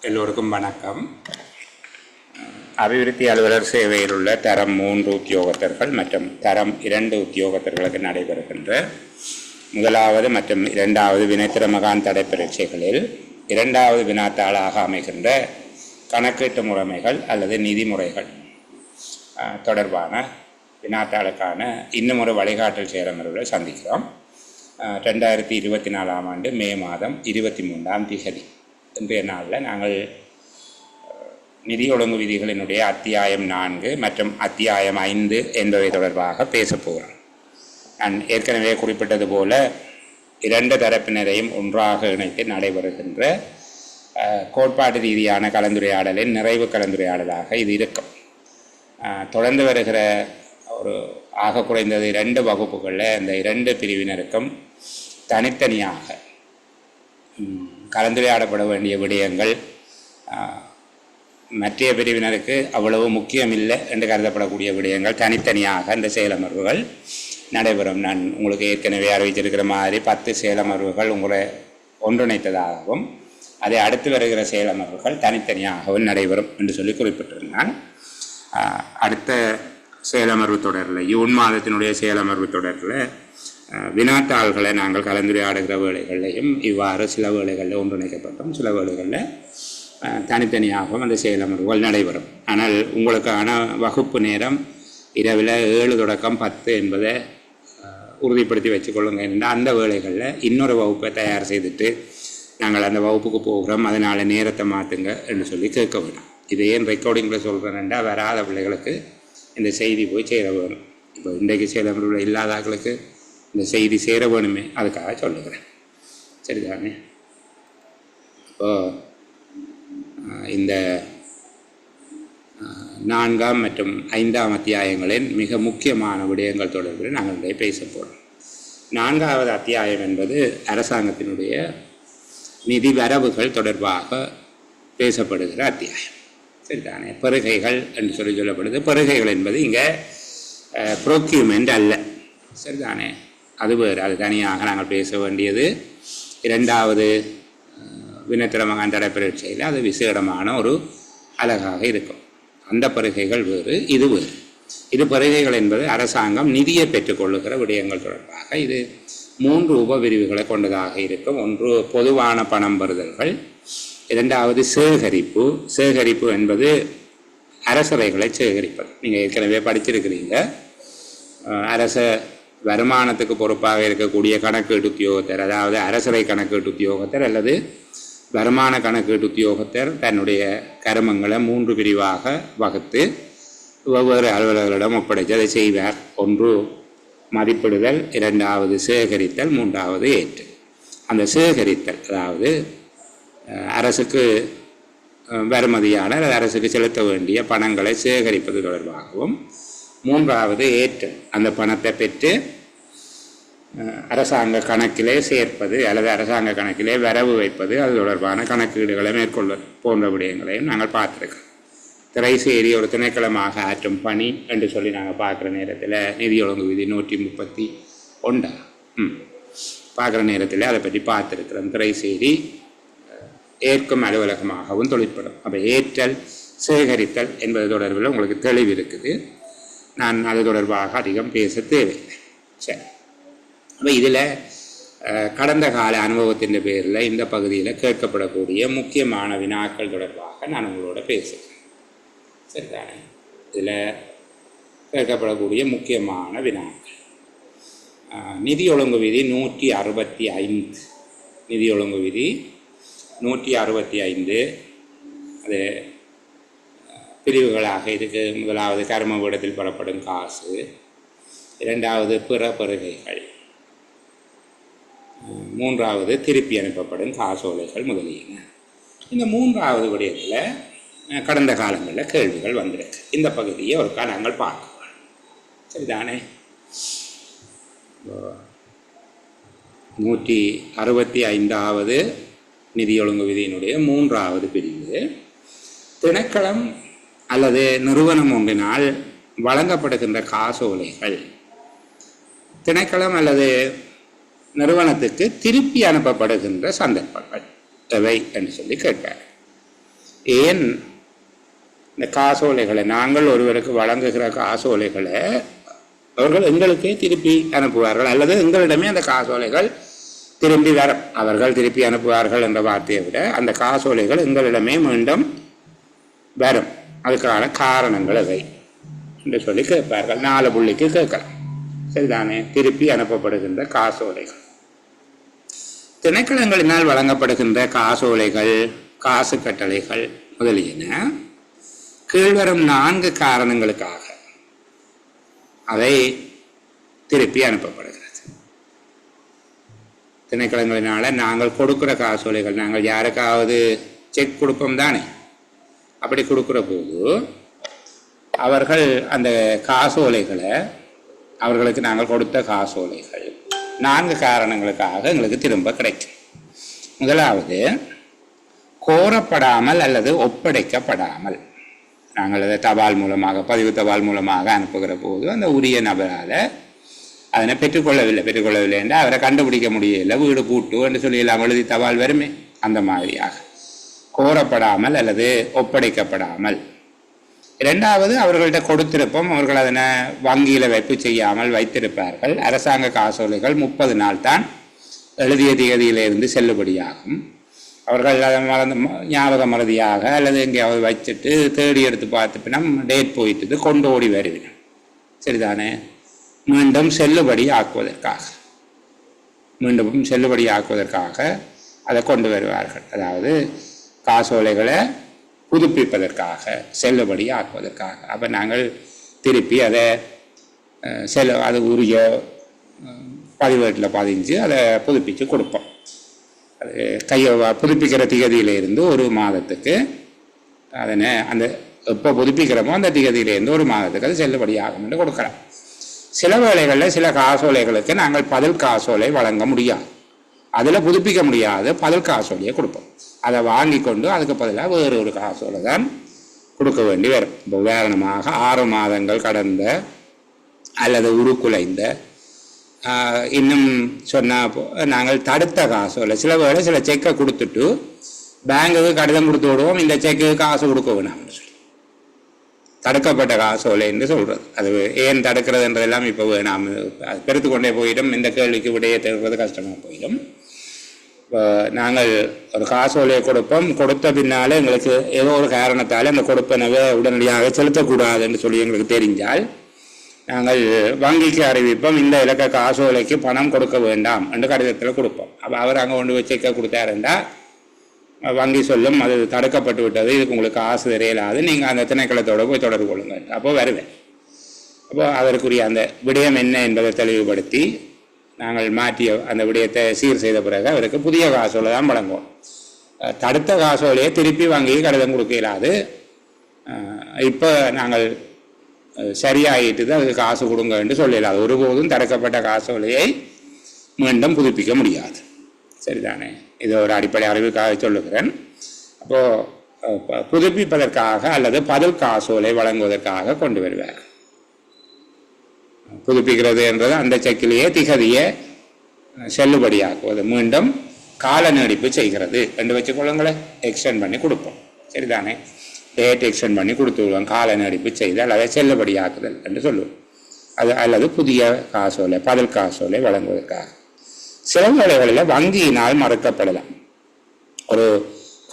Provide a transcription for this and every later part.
எல்லோருக்கும் வணக்கம். அபிவிருத்தி அலுவலர் சேவையில் உள்ள தரம் 3 உத்தியோகத்தர்கள் மற்றும் தரம் 2 உத்தியோகத்தர்களுக்கு நடைபெறுகின்ற முதலாவது மற்றும் இரண்டாவது வினைத்திற மகான் தடை பரீட்சைகளில் இரண்டாவது வினாத்தாளாக அமைகின்ற கணக்கீட்டு முறைமைகள் அல்லது நிதிமுறைகள் தொடர்பான வினாத்தாளுக்கான இன்னும் ஒரு வழிகாட்டல் செயலமர்வுகளை சந்திக்கிறோம். 2024 ஆண்டு மே மாதம் 23ஆம் தேதி இன்றைய நாளில் நாங்கள் நிதி ஒழுங்கு விதிகளினுடைய அத்தியாயம் 4 மற்றும் அத்தியாயம் 5 என்பவை தொடர்பாக பேசப் போகிறோம். நான் ஏற்கனவே குறிப்பிட்டது போல இரண்டு தரப்பினரையும் ஒன்றாக இணைத்து நடைபெறுகின்ற கோட்பாட்டு ரீதியான கலந்துரையாடலின் நிறைவு கலந்துரையாடலாக இது இருக்கும். தொடர்ந்து வருகிற ஒரு ஆக குறைந்தது 2 வகுப்புகளில் இந்த 2 பிரிவினருக்கும் தனித்தனியாக கலந்துரையாடப்பட வேண்டிய விடயங்கள் மற்ற பிரிவினருக்கு அவ்வளவு முக்கியமில்லை என்று கருதப்படக்கூடிய விடயங்கள் தனித்தனியாக இந்த செயலமர்வுகள் நடைபெறும். நான் உங்களுக்கு ஏற்கனவே அறிவித்திருக்கிற மாதிரி 10 செயலமர்வுகள் உங்களை ஒன்றிணைத்ததாகவும் அதை அடுத்து வருகிற செயலமர்வுகள் தனித்தனியாகவும் நடைபெறும் என்று சொல்லி குறிப்பிட்டிருந்தான். அடுத்த செயலமர்வு தொடரில் ஜூன் மாதத்தினுடைய செயலமர்வு தொடரில் வினாத்தாள்களை நாங்கள் கலந்துரையாடுகிற வேளைகளையும் இவ்வாறு சில வேளைகளில் ஒன்றிணைக்கப்பட்டோம், சில வேளைகளில் தனித்தனியாகவும் அந்த செயலமர்வுகள் நடைபெறும். ஆனால் உங்களுக்கான வகுப்பு நேரம் இரவில் 7 தொடக்கம் 10 என்பதை உறுதிப்படுத்தி வச்சுக்கொள்ளுங்க. என்றால் அந்த வேளைகளில் இன்னொரு வகுப்பை தயார் செய்துட்டு நாங்கள் அந்த வகுப்புக்கு போகிறோம், அதனால் நேரத்தை மாற்றுங்க என்று சொல்லி கேட்க வேணும். இது ஏன் ரெக்கார்டிங்கில் சொல்கிறேன்டா வராத பிள்ளைகளுக்கு இந்த செய்தி போய் சேர வேணும். இப்போ இன்றைக்கு செயலமர்வில் இல்லாதாக்களுக்கு இந்த செய்தி சேர வேணுமே, அதுக்காக சொல்லுகிறேன். சரிதானே? இப்போது இந்த 4ஆம் மற்றும் 5ஆம் அத்தியாயங்களின் மிக முக்கியமான விடயங்கள் தொடர்பில் நாங்கள் இன்றைய பேச போகிறோம். 4ஆவது அத்தியாயம் என்பது அரசாங்கத்தினுடைய நிதி வரவுகள் தொடர்பாக பேசப்படுகிற அத்தியாயம். சரிதானே? பெறுகைகள் என்று சொல்லப்படுது. பெறுகைகள் என்பது இங்கே ப்ரொக்யூமெண்ட் அல்ல. சரிதானே? அது வேறு, அது தனியாக நாங்கள் பேச வேண்டியது. 2வது வினைத்திற மகான் தடை பரீட்சையில் அது விசேடமான ஒரு அழகாக இருக்கும். அந்த பெறுகைகள் வேறு, இது வேறு. இது பெறுகைகள் என்பது அரசாங்கம் நிதியை பெற்றுக்கொள்ளுகிற விடயங்கள் தொடர்பாக இது 3 உபபிரிவுகளை கொண்டதாக இருக்கும். ஒன்று பொதுவான பணம் பெறுதல்கள், 2வது சேகரிப்பு. சேகரிப்பு என்பது அரசவைகளை சேகரிப்பது. நீங்கள் ஏற்கனவே படிச்சிருக்கிறீங்க. அரச வருமானத்துக்கு பொறுப்பாக இருக்கக்கூடிய கணக்கீட்டு உத்தியோகத்தர், அதாவது அரசவை கணக்கீட்டு உத்தியோகத்தர் அல்லது வருமான கணக்கீட்டு உத்தியோகத்தர் தன்னுடைய கருமங்களை 3 பிரிவாக வகுத்து வெவ்வேறு அலுவலர்களிடம் ஒப்படைத்து அதை செய்வார். ஒன்று மதிப்பிடுதல், 2வது சேகரித்தல், 3வது ஏற்றல். அந்த சேகரித்தல் அதாவது அரசுக்கு வருமதியான அரசுக்கு செலுத்த வேண்டிய பணங்களை சேகரிப்பது தொடர்பாகவும், 3வது ஏற்றல் அந்த பணத்தை பெற்று அரசாங்க கணக்கிலே சேர்ப்பது அல்லது அரசாங்க கணக்கிலே வரவு வைப்பது, அது தொடர்பான கணக்கீடுகளை மேற்கொள்வது போன்ற விடயங்களையும் நாங்கள் பார்த்துருக்கோம். திரைசேரி ஒரு திணைக்களமாக ஆற்றும் பணி என்று சொல்லி நாங்கள் பார்க்குற நேரத்தில் நிதி ஒழுங்கு விதி 131 பார்க்குற நேரத்தில் அதை பற்றி பார்த்துருக்கிறோம். திரைசேரி ஏற்கும் அலுவலகமாகவும் தொழிற்படும். அப்போ ஏற்றல் சேகரித்தல் என்பது தொடர்பில் உங்களுக்கு தெளிவு இருக்குது. நான் அது தொடர்பாக அதிகம் பேச தேவையில்லை. சரி, அப்போ இதில் கடந்த கால அனுபவத்தின் பேரில் இந்த பகுதியில் கேட்கப்படக்கூடிய முக்கியமான வினாக்கள் தொடர்பாக நான் உங்களோட பேசுகிறேன். சரிதானே? இதில் கேட்கப்படக்கூடிய முக்கியமான வினாக்கள் நிதி ஒழுங்கு விதி 165. நிதி ஒழுங்கு விதி 165 அது பிரிவுகளாக இருக்குது. முதலாவது கர்ம வீடத்தில் பெறப்படும் காசு, 2வது பிற பெறுகைகள், 3வது திருப்பி அனுப்பப்படும் காசோலைகள் முதலியன. இந்த 3வது விடயத்தில் கடந்த காலங்களில் கேள்விகள் வந்திருக்கு. இந்த பகுதியை ஒருக்கா நாங்கள் பார்க்கலாம். சரிதானே? 165வது நிதி ஒழுங்கு விதியினுடைய 3வது பிரிவு, திணைக்களம் அல்லது நிறுவனம் ஒன்றினால் வழங்கப்படுகின்ற காசோலைகள் திணைக்களம் அல்லது நிறுவனத்துக்கு திருப்பி அனுப்பப்படுகின்ற சந்தர்ப்பங்கள் எவை என்று சொல்லி கேட்பார். ஏன் இந்த காசோலைகளை நாங்கள் ஒருவருக்கு வழங்குகிற காசோலைகளை அவர்கள் எங்களுக்கே திருப்பி அனுப்புவார்கள், அல்லது எங்களிடமே அந்த காசோலைகள் திரும்பி வரும். அவர்கள் திருப்பி அனுப்புவார்கள் என்ற வார்த்தையை விட அந்த காசோலைகள் எங்களிடமே மீண்டும் வரும். அதுக்கான காரணங்கள் அவை என்று சொல்லி கேட்பார்கள். 4 புள்ளிக்கு கேட்கலாம். சரிதானே? திருப்பி அனுப்பப்படுகின்ற காசோலைகள், திணைக்களங்களினால் வழங்கப்படுகின்ற காசோலைகள், காசு கட்டளைகள் முதலியன கீழ்வரும் 4 காரணங்களுக்காக அவை திருப்பி அனுப்பப்படுகிறது. திணைக்களங்களினால நாங்கள் கொடுக்குற காசோலைகள், நாங்கள் யாருக்காவது செக் கொடுப்போம் தானே, அப்படி கொடுக்குற போது அவர்கள் அந்த காசோலைகளை, அவர்களுக்கு நாங்கள் கொடுத்த காசோலைகள் 4 காரணங்களுக்காக எங்களுக்கு திரும்ப கிடைக்கும். முதலாவது, கோரப்படாமல் அல்லது ஒப்படைக்கப்படாமல். நாங்கள் அதை தபால் மூலமாக, பதிவு தபால் மூலமாக அனுப்புகிற போது அந்த உரிய நபரால் அதனை பெற்றுக்கொள்ளவில்லை என்று அவரை கண்டுபிடிக்க முடியலை, வீடு பூட்டு என்று சொல்லி எல்லாம் எழுதி தபால் வருமே, அந்த மாதிரியாக கோரப்படாமல் அல்லது ஒப்படைக்கப்படாமல். 2வது, அவர்கள்ட்ட கொடுத்திருப்போம், அவர்கள் அதனை வங்கியில் வைப்பு செய்யாமல் வைத்திருப்பார்கள். அரசாங்க காசோலைகள் 30 நாள் தான் எழுதிய தேதியிலிருந்து செல்லுபடியாகும். அவர்கள் அதை ஞாபக மறதியாக அல்லது எங்கேயாவது வச்சுட்டு தேடி எடுத்து பார்த்துப்பினா டேட் போயிட்டு கொண்டு ஓடி வருவினோம். சரிதானே? மீண்டும் செல்லுபடி ஆக்குவதற்காக அதை கொண்டு வருவார்கள். அதாவது காசோலைகளை புதுப்பிப்பதற்காக, செல்லுபடி ஆக்குவதற்காக. அப்போ நாங்கள் திருப்பி அதை அது உரிய பதிவேட்டில் பதிஞ்சு அதை புதுப்பித்து கொடுப்போம். அது புதுப்பிக்கிற திகதியிலிருந்து 1 மாதத்துக்கு அதனை அந்த எப்போ புதுப்பிக்கிறோமோ அந்த திகதியிலேருந்து 1 மாதத்துக்கு அது செல்லுபடி ஆகும் என்று கொடுக்கலாம். சில வேளைகளில் சில காசோலைகளுக்கு நாங்கள் பதில் காசோலை வழங்க முடியாது, அதில் புதுப்பிக்க முடியாது பதில் காசோலையை கொடுப்போம். அதை வாங்கி கொண்டு அதுக்கு பதிலாக வேறு ஒரு காசோலை தான் கொடுக்க வேண்டி வரும். இப்போ உதாரணமாக 6 மாதங்கள் கடந்த அல்லது உருக்குலைந்த, இன்னும் சொன்னால் நாங்கள் தடுத்த காசோலை, சில வேளை சில செக்கை கொடுத்துட்டு பேங்குக்கு கடிதம் கொடுத்து விடுவோம், இந்த செக்குக்கு காசு கொடுக்க வேணாம்னு சொல்லி தடுக்கப்பட்ட காசோலை என்று சொல்கிறது. அது ஏன் தடுக்கிறதுன்றதெல்லாம் இப்போ வேணாம், அது பெருத்து கொண்டே போயிடும். இந்த கேள்விக்கு விடையை தேடுறது கஷ்டமாக போயிடும். இப்போ நாங்கள் ஒரு காசோலையை கொடுப்போம், கொடுத்த பின்னால் எங்களுக்கு ஏதோ ஒரு காரணத்தால் அந்த கொடுப்பனவை உடனடியாக செலுத்தக்கூடாது என்று சொல்லி எங்களுக்கு தெரிஞ்சால் நாங்கள் வங்கிக்கு அறிவிப்போம், இந்த இலக்க காசோலைக்கு பணம் கொடுக்க வேண்டாம் என்று கடிதத்தில் கொடுப்போம். அப்போ அவர் அங்கே கொண்டு போய் செக்கை கொடுத்தாருண்டா வங்கி சொல்லும் அது தடுக்கப்பட்டு விட்டது, இதுக்கு உங்களுக்கு காசு தெரியலாது, நீங்கள் அந்த திணைக்களத்தோடு போய் தொடர்பு கொள்ளுங்கள். அப்போ வருவேன். அப்போ அதற்குரிய அந்த விடயம் என்ன என்பதை தெளிவுபடுத்தி நாங்கள் மாற்றிய அந்த விடயத்தை சீர் செய்த பிறகு அவருக்கு புதிய காசோலை தான் வழங்குவோம். தடுத்த காசோலையை திருப்பி வாங்கி கடிதம் கொடுக்க இயலாது. இப்போ நாங்கள் சரியாயிட்டு அதுக்கு காசு கொடுங்க என்று சொல்லலாது. ஒருபோதும் தடுக்கப்பட்ட காசோலையை மீண்டும் புதுப்பிக்க முடியாது. சரிதானே? இது ஒரு அடிப்படை அறிவுக்காக சொல்லுகிறேன். அப்போது புதுப்பிப்பதற்காக அல்லது பதில் காசோலை வழங்குவதற்காக கொண்டு வருவார். புதுப்பிக்கிறது என்றது அந்த செக்கிலேயே திகதியை செல்லுபடியாக்குவது, மீண்டும் கால நீடிப்பு செய்கிறது என்று வச்சுக்கொள்ளுங்களேன். எக்ஸ்டெண்ட் பண்ணி கொடுப்போம். சரிதானே? டேட் எக்ஸ்டெண்ட் பண்ணி கொடுத்து விடுவோம். கால நீடிப்பு செய்தால் அதை செல்லுபடியாக்குதல் என்று சொல்லுவோம். அது அல்லது புதிய காசோலை, பதில் காசோலை வழங்குவதற்காக. சில வேளைகளில் வங்கியினால் மறுக்கப்படலாம். ஒரு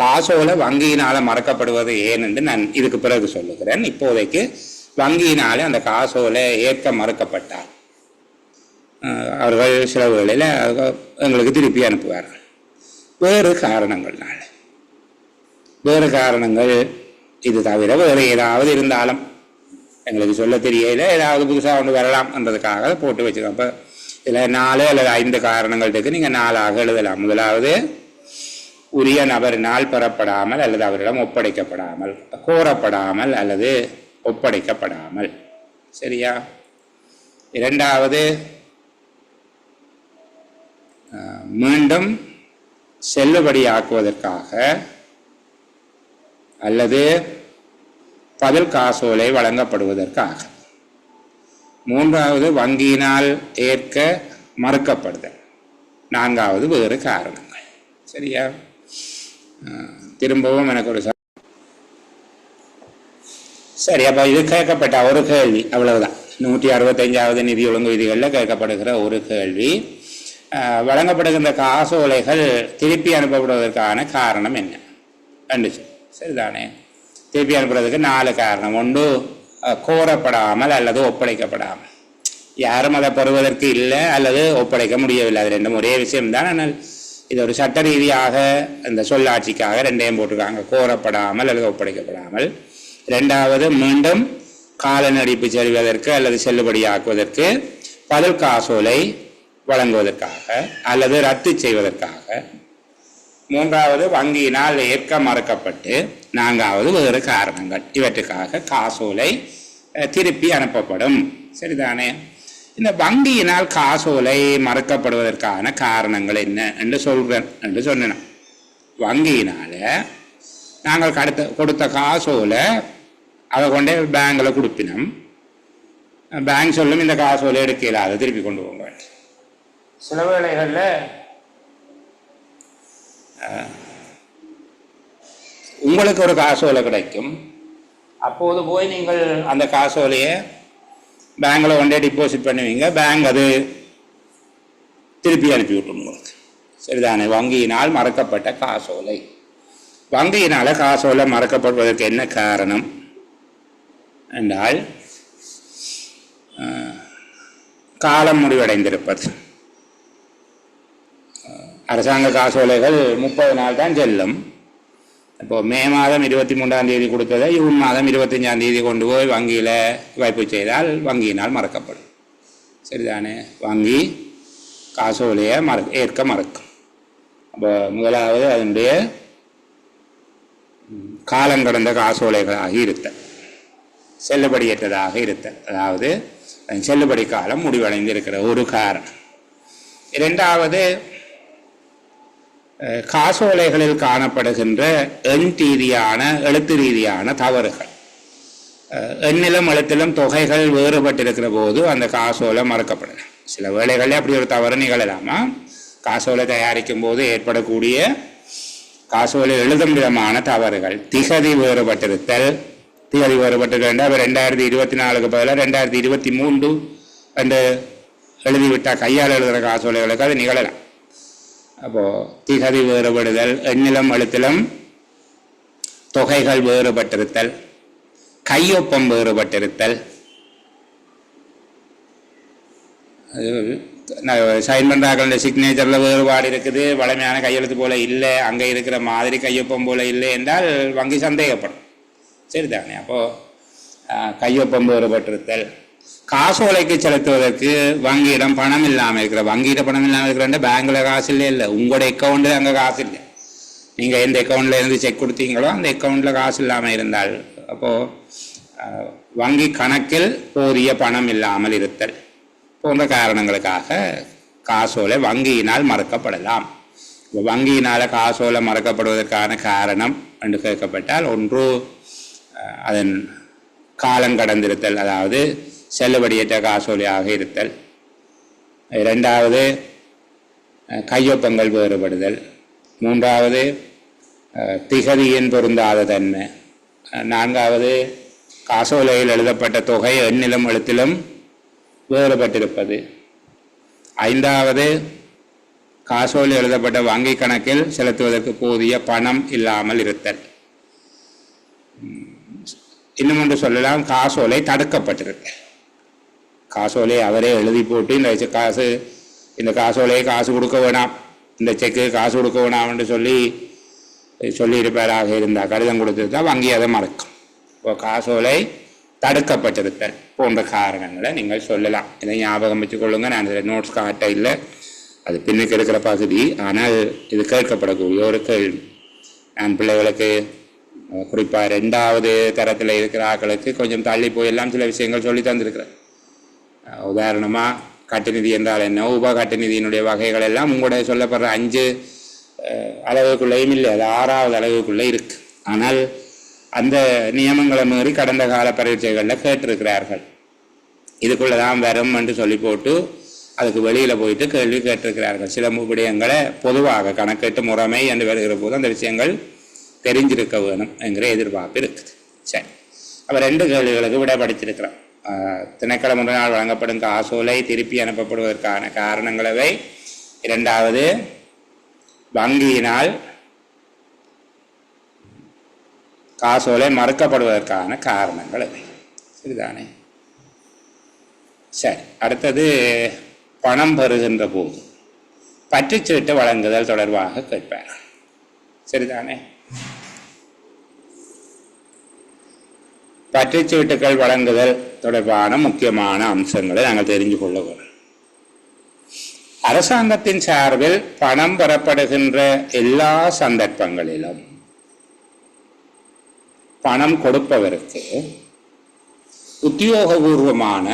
காசோலை வங்கியினால் மறக்கப்படுவது ஏன் என்று நான் இதுக்கு பிறகு சொல்லுகிறேன். இப்போதைக்கு வங்கியினாலே அந்த காசோலை ஏற்க மறுக்கப்பட்டால் அவர்கள் சில வேளையில் எங்களுக்கு திருப்பி அனுப்புவார்கள். வேறு காரணங்கள் இது தவிர வேறு ஏதாவது இருந்தாலும் எங்களுக்கு சொல்ல தெரியல, ஏதாவது புதுசாக ஒன்று வரலாம் என்றதுக்காக போட்டு வச்சுக்கோம். அப்போ இதில் 4 அல்லது 5 காரணங்களுக்கு நீங்கள் 4ஆக எழுதலாம். முதலாவது, உரிய நபரினால் பெறப்படாமல் அல்லது அவரிடம் ஒப்படைக்கப்படாமல், கோரப்படாமல் அல்லது ஒப்படைக்கப்படாமல். சரியா? 2வது, மீண்டும் செல்லுபடியாக்குவதற்காக அல்லது பதில் காசோலை வழங்கப்படுவதற்காக. 3வது, வங்கியினால் ஏற்க மறுக்கப்படுதல். 4வது, வேறு காரணங்கள். சரியா? திரும்பவும் எனக்கு ஒரு சரி, அப்போ இது கேட்கப்பட்ட ஒரு கேள்வி, அவ்வளவுதான். 165வது நிதி ஒழுங்கு விதிகளில் கேட்கப்படுகிற ஒரு கேள்வி, வழங்கப்படுகின்ற காசோலைகள் திருப்பி அனுப்பப்படுவதற்கான காரணம் என்ன என்று. சரிதானே? திருப்பி அனுப்புறதுக்கு 4 காரணம். ஒன்று, கோரப்படாமல் அல்லது ஒப்படைக்கப்படாமல். யாரும் அதை பெறுவதற்கு இல்லை அல்லது ஒப்படைக்க முடியவில்லை. அது ரெண்டும் ஒரே விஷயம்தான். ஆனால் இது ஒரு சட்ட ரீதியாக இந்த சொல்லாட்சிக்காக ரெண்டையும் போட்டிருக்காங்க, கோரப்படாமல் அல்லது ஒப்படைக்கப்படாமல். 2வது, மீண்டும் கால நடிப்பு செல்வதற்கு அல்லது செல்லுபடியாக்குவதற்கு பதில் காசோலை வழங்குவதற்காக அல்லது ரத்து செய்வதற்காக. 3வது, வங்கியினால் ஏற்க மறுக்கப்பட்டு. 4வது, வேறு காரணங்கள். இவற்றுக்காக காசோலை திருப்பி அனுப்பப்படும். சரிதானே? இந்த வங்கியினால் காசோலை மறுக்கப்படுவதற்கான காரணங்கள் என்ன என்று சொல்கிறேன் என்று சொன்னேன். வங்கியினால நாங்கள் கொடுத்த காசோலை அதை கொண்டே பேங்கில் கொடுப்பினோம். பேங்க் சொல்லும் இந்த காசோலை எடுக்கல, அதை திருப்பி கொண்டு போங்க. சில வேளைகளில் உங்களுக்கு ஒரு காசோலை கிடைக்கும். அப்போது போய் நீங்கள் அந்த காசோலையை பேங்கில் கொண்டே டிபாசிட் பண்ணுவீங்க. பேங்க் அது திருப்பி அனுப்பி விட்டுரும் உங்களுக்கு. சரிதானே? வங்கியினால் மறக்கப்பட்ட காசோலை. வங்கியினால் காசோலை மறக்கப்படுவதற்கு என்ன காரணம் என்றால், காலம் முடிவடைந்திருப்பது. அரசாங்க காசோலைகள் 30 நாள் தான் செல்லும். இப்போது மே மாதம் 23ஆம் தேதி கொடுத்ததை ஜூன் மாதம் 25ஆம் தேதி கொண்டு போய் வங்கியில் வைப்பு செய்தால் வங்கியினால் மறக்கப்படும். சரிதானே? வங்கி காசோலையை ஏற்க மறக்கும். அப்போ முதலாவது அதனுடைய காலங்கடந்த காசோலைகளாக இருத்தல், செல்லுபடியற்றதாக இருத்தல், அதாவது செல்லுபடி காலம் முடிவடைந்து இருக்கிற ஒரு காரணம். 2வது, காசோலைகளில் காணப்படுகின்ற எண் ரீதியான எழுத்து ரீதியான தவறுகள். எண்ணிலும் எழுத்திலும் தொகைகள் வேறுபட்டிருக்கிற போது அந்த காசோலை மறக்கப்படலாம். சில வேளைகளில் அப்படி ஒரு தவறு நிகழலாமா? காசோலை தயாரிக்கும் போது ஏற்படக்கூடிய காசோலை எழுதும் விதமான தவறுகள். திகதி வேறுபட்டிருத்தல். திகதி வேறுபட்டிருக்க 2024க்கு பதிலாக 2023 என்று எழுதிவிட்டால் கையால் எழுதுகிற காசோலைகளுக்கு அது நிகழலாம். அப்போது திகதி வேறுபடுதல், எண்ணிலும் எழுத்திலும் தொகைகள் வேறுபட்டிருத்தல், கையொப்பம் வேறுபட்டிருத்தல். சைன் பண்ணுறாங்க, சிக்னேச்சரில் வேறுபாடு இருக்குது, வளமையான கையெழுத்து போல இல்லை, அங்கே இருக்கிற மாதிரி கையொப்பம் போல இல்லை என்றால் வங்கி சந்தேகப்படும். சரிதானே? அப்போது கையொப்பம் வேறுபட்டிருத்தல். காசோலைக்கு செலுத்துவதற்கு வங்கியிடம் பணம் இல்லாமல் இருக்கிற, வங்கியிட பணம் இல்லாமல் இருக்கிற பேங்கில் காசு இல்லை, உங்களோட அக்கௌண்ட்டில் அங்கே காசு இல்லை. நீங்கள் எந்த அக்கௌண்ட்டில் இருந்து செக் கொடுத்தீங்களோ அந்த அக்கௌண்ட்டில் காசு இல்லாமல் இருந்தால், அப்போது வங்கி கணக்கில் போதிய பணம் இல்லாமல் இருத்தல் போன்ற காரணங்களுக்காக காசோலை வங்கியினால் மறக்கப்படலாம். இப்போ வங்கியினால் காசோலை மறக்கப்படுவதற்கான காரணம் என்று கேட்கப்பட்டால், ஒன்று அதன் காலம் கடந்திருத்தல், அதாவது செல்லுபடியற்ற காசோலையாக இருத்தல். 2வது கையொப்பங்கள் வேறுபடுதல். 3வது திகதியின் பொருந்தாத தன்மை. 4வது காசோலையில் எழுதப்பட்ட தொகை எண்ணிலும் எழுத்திலும் வேறுபட்டிருப்பது. 5வது காசோலை எழுதப்பட்ட வங்கி கணக்கில் செலுத்துவதற்கு போதிய பணம் இல்லாமல் இருத்தல். இன்னும் ஒன்று சொல்லலாம், காசோலை தடுக்கப்பட்டிருத்தல். காசோலை அவரே எழுதி போட்டு இந்த காசோலையை காசு கொடுக்க வேணாம், இந்த செக்கு காசு கொடுக்க வேணாம் என்று சொல்லியிருப்பாராக இருந்தால், கடிதம் கொடுத்துருந்தா வங்கி அதை மறக்கும். இப்போ காசோலை தடுக்கப்பட்டிருத்தல் போன்ற காரணங்களை நீங்கள் சொல்லலாம். இதை ஞாபகம் வச்சுக்கொள்ளுங்க. நான் இதில் நோட்ஸ் காட்ட இல்லை, அது பின்னுக்கு இருக்கிற பகுதி. ஆனால் இது கேட்கப்படக்கூடிய ஒரு கேள்வி. நான் பிள்ளைகளுக்கு குறிப்பாக 2வது தரத்தில் இருக்கிற ஆக்களுக்கு கொஞ்சம் தள்ளி போயெல்லாம் சில விஷயங்கள் சொல்லி தந்திருக்கிறேன். உதாரணமாக கட்டுநிதி என்றால் என்ன, உப கட்டுநிதியினுடைய வகைகள் எல்லாம் உங்களுடைய சொல்லப்படுற 5 அளவுக்குள்ளேயும் இல்லை, அது 6வது அளவுக்குள்ளே இருக்குது. ஆனால் அந்த நியமங்களை மீறி கடந்த கால பரீட்சைகளில் கேட்டிருக்கிறார்கள். இதுக்குள்ளே தான் வரும் என்று சொல்லி போட்டு அதுக்கு வெளியில் போயிட்டு கேள்வி கேட்டிருக்கிறார்கள். சில விடயங்களை பொதுவாக கணக்கெட்டு முறைமை என்று வருகிற போது அந்த விஷயங்கள் தெரிஞ்சிருக்க வேணும் என்கிற எதிர்பார்ப்பு இருக்குது. சரி, அப்போ 2 கேள்விகளுக்கு விட படிச்சிருக்கிறோம். திணைக்களம் ஒன்றினால் வழங்கப்படும் காசோலை திருப்பி அனுப்பப்படுவதற்கான காரணங்களவை, 2வது வங்கியினால் காசோலை மறுக்கப்படுவதற்கான காரணங்கள் அவை. சரிதானே? சரி, அடுத்தது பணம் பெறுகின்ற போது பற்றுச்சீட்டு வழங்குதல் தொடர்பாக கேட்பார். சரிதானே? பற்றுச்சீட்டுகள் வழங்குதல் தொடர்பான முக்கியமான அம்சங்களை நாங்கள் தெரிந்து கொள்ள வேண்டும். அரசாங்கத்தின் சார்பில் பணம் பெறப்படுகின்ற எல்லா சந்தர்ப்பங்களிலும் பணம் கொடுப்பவருக்கு உத்தியோகபூர்வமான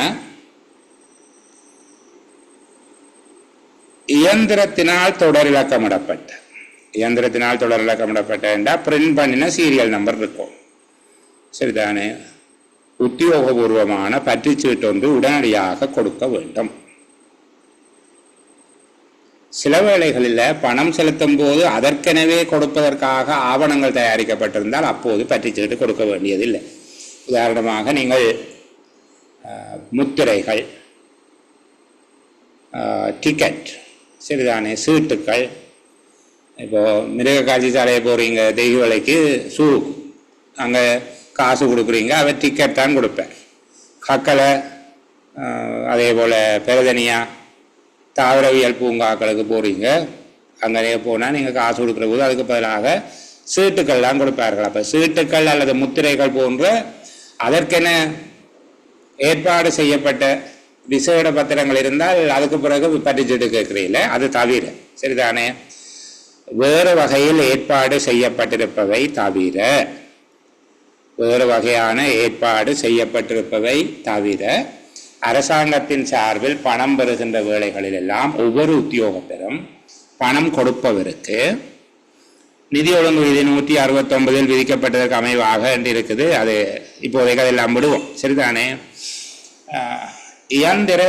இயந்திரத்தினால் தொடரிலக்கமிடப்பட்ட என்றால் பிரிண்ட் பண்ணின சீரியல் நம்பர் இருக்கும். சரிதானே? உத்தியோகபூர்வமான பற்றுச்சீட்டு ஒன்று உடனடியாக கொடுக்க வேண்டும். சில வேளைகளில் பணம் செலுத்தும் போது அதற்கெனவே கொடுப்பதற்காக ஆவணங்கள் தயாரிக்கப்பட்டிருந்தால் அப்போது பற்றுச்சீட்டு கொடுக்க வேண்டியதில்லை. உதாரணமாக நீங்கள் முத்திரைகள், டிக்கெட், சரிதானே, சீட்டுக்கள், இப்போது மிருக காட்சி சாலையை போகிறீங்க, தெய்வலைக்கு ஷூ, அங்கே காசு கொடுக்குறீங்க, அவர் டிக்கெட் தான் கொடுப்பேன். கக்கலை, அதே போல் பெருதனியாக தாவரவியல் பூங்காக்களுக்கு போகிறீங்க, அங்கே போனால் நீங்கள் காசு கொடுக்குற போது அதுக்கு பதிலாக சீட்டுக்கள் தான் கொடுப்பார்கள். அப்போ சீட்டுக்கள் அல்லது முத்திரைகள் போன்ற அதற்கென ஏற்பாடு செய்யப்பட்ட விசேட பத்திரங்கள் இருந்தால் அதுக்கு பிறகு பற்றுச்சீட்டு கேட்குறீங்கள, அது தவிர, சரிதானே, வேறு வகையில் ஏற்பாடு செய்யப்பட்டிருப்பவை தவிர, வேறு வகையான ஏற்பாடு செய்யப்பட்டிருப்பவை தவிர அரசாங்கத்தின் சார்பில் பணம் பெறுகின்ற வேளைகளில் எல்லாம் ஒவ்வொரு உத்தியோகத்தரும் பணம் கொடுப்பவருக்கு நிதி ஒழுங்கு விதி 169 விதிக்கப்பட்டதற்கு அமைவாக என்று இருக்குது. அது இப்போதைக்கு அதெல்லாம் விடுவோம். சரிதானே? இயந்திர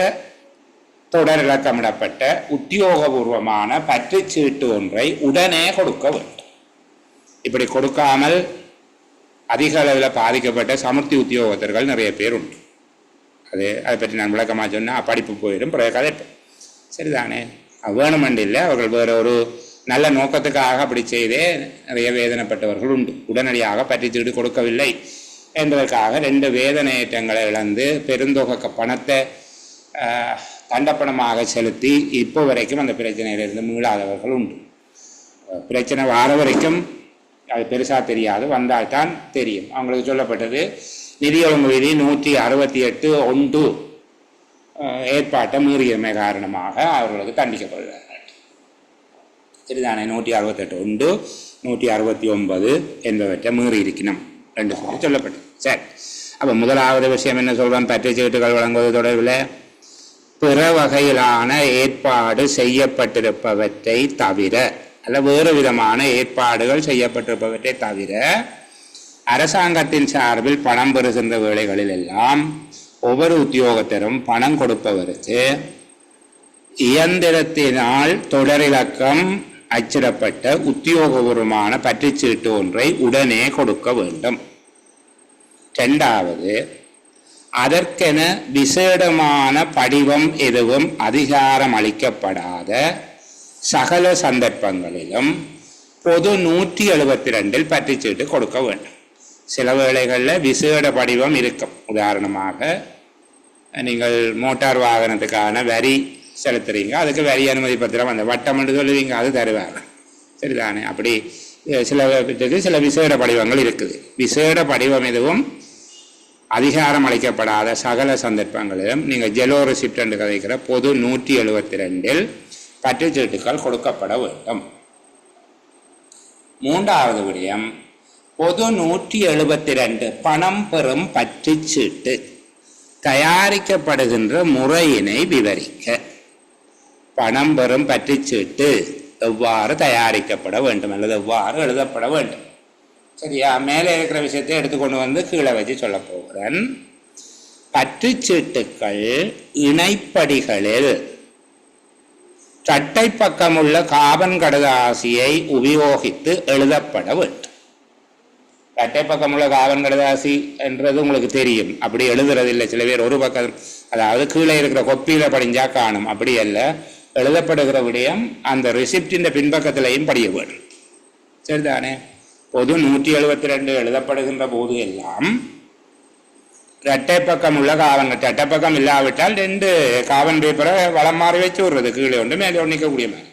தொடர் இலக்கமிடப்பட்ட உத்தியோகபூர்வமான பற்றுச்சீட்டு ஒன்றை உடனே கொடுக்க வேண்டும். இப்படி கொடுக்காமல் அதிக அளவில் பாதிக்கப்பட்ட சமுர்த்தி உத்தியோகத்தர்கள் நிறைய பேர் உண்டு. அதை பற்றி நான் விளக்கமாக சொன்னால் படிப்பு போயிடும், பிறகு கதைப்பேன். சரிதானே? வேணுமென்று இல்லை, அவர்கள் வேறு ஒரு நல்ல நோக்கத்துக்காக அப்படி செய்தே நிறைய வேதனைப்பட்டவர்கள் உண்டு. உடனடியாக பற்றுச்சீட்டு கொடுக்கவில்லை என்பதற்காக 2 வேதனையேற்றங்களை இழந்து பெருந்தொகை பணத்தை தண்டப்பணமாக செலுத்தி இப்போ வரைக்கும் அந்த பிரச்சனையிலிருந்து மீளாதவர்கள் உண்டு. பிரச்சனை வார வரைக்கும் அது பெருசாக தெரியாது, வந்தால்தான் தெரியும். அவங்களுக்கு சொல்லப்பட்டது நிதி ஒழுங்கு விதி 168(1) ஏற்பாட்டை மீறியமை காரணமாக அவர்களுக்கு தண்டிக்கப்படுகிறார்கள். சரிதானே? 168(1), 169 என்பவற்றை மீறி இருக்கணும் 2 சொல்லப்பட்டது. சரி, அப்போ முதலாவது விஷயம் என்ன சொல்கிறோம்? பற்றுச்சீட்டுகள் வழங்குவது தொடர்பில் பிற வகையிலான ஏற்பாடு செய்யப்பட்டிருப்பவற்றை தவிர, அல்ல வேறு விதமான ஏற்பாடுகள் செய்யப்பட்டிருப்பவற்றை தவிர அரசாங்கத்தின் சார்பில் பணம் பெறுகின்ற வேளைகளில் எல்லாம் ஒவ்வொரு உத்தியோகத்தரும் பணம் கொடுப்பவருக்கு இயந்திரத்தினால் தொடரிலக்கம் அச்சிடப்பட்ட உத்தியோகபூர்வமான பற்றுச்சீட்டு ஒன்றை உடனே கொடுக்க வேண்டும். 2வது, அதற்கென விசேடமான படிவம் எதுவும் அதிகாரம் அளிக்கப்படாத சகல சந்தர்ப்பங்களிலும் பொது 172 பற்றுச்சீட்டு கொடுக்க வேண்டும். சில வேளைகளில் விசேட படிவம் இருக்கும். உதாரணமாக நீங்கள் மோட்டார் வாகனத்துக்கான வரி செலுத்துறீங்க, அதுக்கு வரி அனுமதி பத்திரம் அந்த வட்டம் என்று சொல்லுவீங்க, அது தருவாங்க. சரிதானே? அப்படி சில விசேட படிவங்கள் இருக்குது. விசேட படிவம் எதுவும் அதிகாரம் அளிக்கப்படாத சகல சந்தர்ப்பங்களிலும் நீங்கள் ஜெலோ ரெசிப்ட் என்று கதைக்கிற பொது 172 பற்றுச்சீட்டுகள் கொடுக்கப்பட வேண்டும். 3வது விடயம், பொது 172 பணம் பெறும் பற்றுச்சீட்டு தயாரிக்கப்படுகின்ற முறையினை விவரிக்க. பணம் பெறும் பற்றுச்சீட்டு எவ்வாறு தயாரிக்கப்பட வேண்டும் அல்லது எவ்வாறு எழுதப்பட வேண்டும். சரியா? மேலே இருக்கிற விஷயத்தை எடுத்துக்கொண்டு வந்து கீழே வச்சு சொல்ல போகிறேன். பற்றுச்சீட்டுக்கள் இணைப்படிகளில் சட்டை பக்கமுள்ள காபன் கடதாசியை உபயோகித்து எழுதப்பட வேண்டும். இரட்டை பக்கமுள்ள காவன் கடதாசி என்றது உங்களுக்கு தெரியும். அப்படி எழுதுறது இல்லை சில பேர். ஒரு பக்கம் அதாவது கீழே இருக்கிற கொப்பியில் படிஞ்சா காணும். அப்படி அல்ல, எழுதப்படுகிற விடயம் அந்த ரிசிப்டின் பின்பக்கத்திலையும் படிய வேண்டும். சரிதானே? பொது 172 எழுதப்படுகின்ற போது எல்லாம் இரட்டை பக்கம் உள்ள காவன், இரட்டை பக்கம் இல்லாவிட்டால் 2 காவன் பேப்பரை வளம் மாறி வச்சு விடுறது, கீழே ஒன்று மேலே ஒன்று நிற்கக்கூடிய மாதிரி.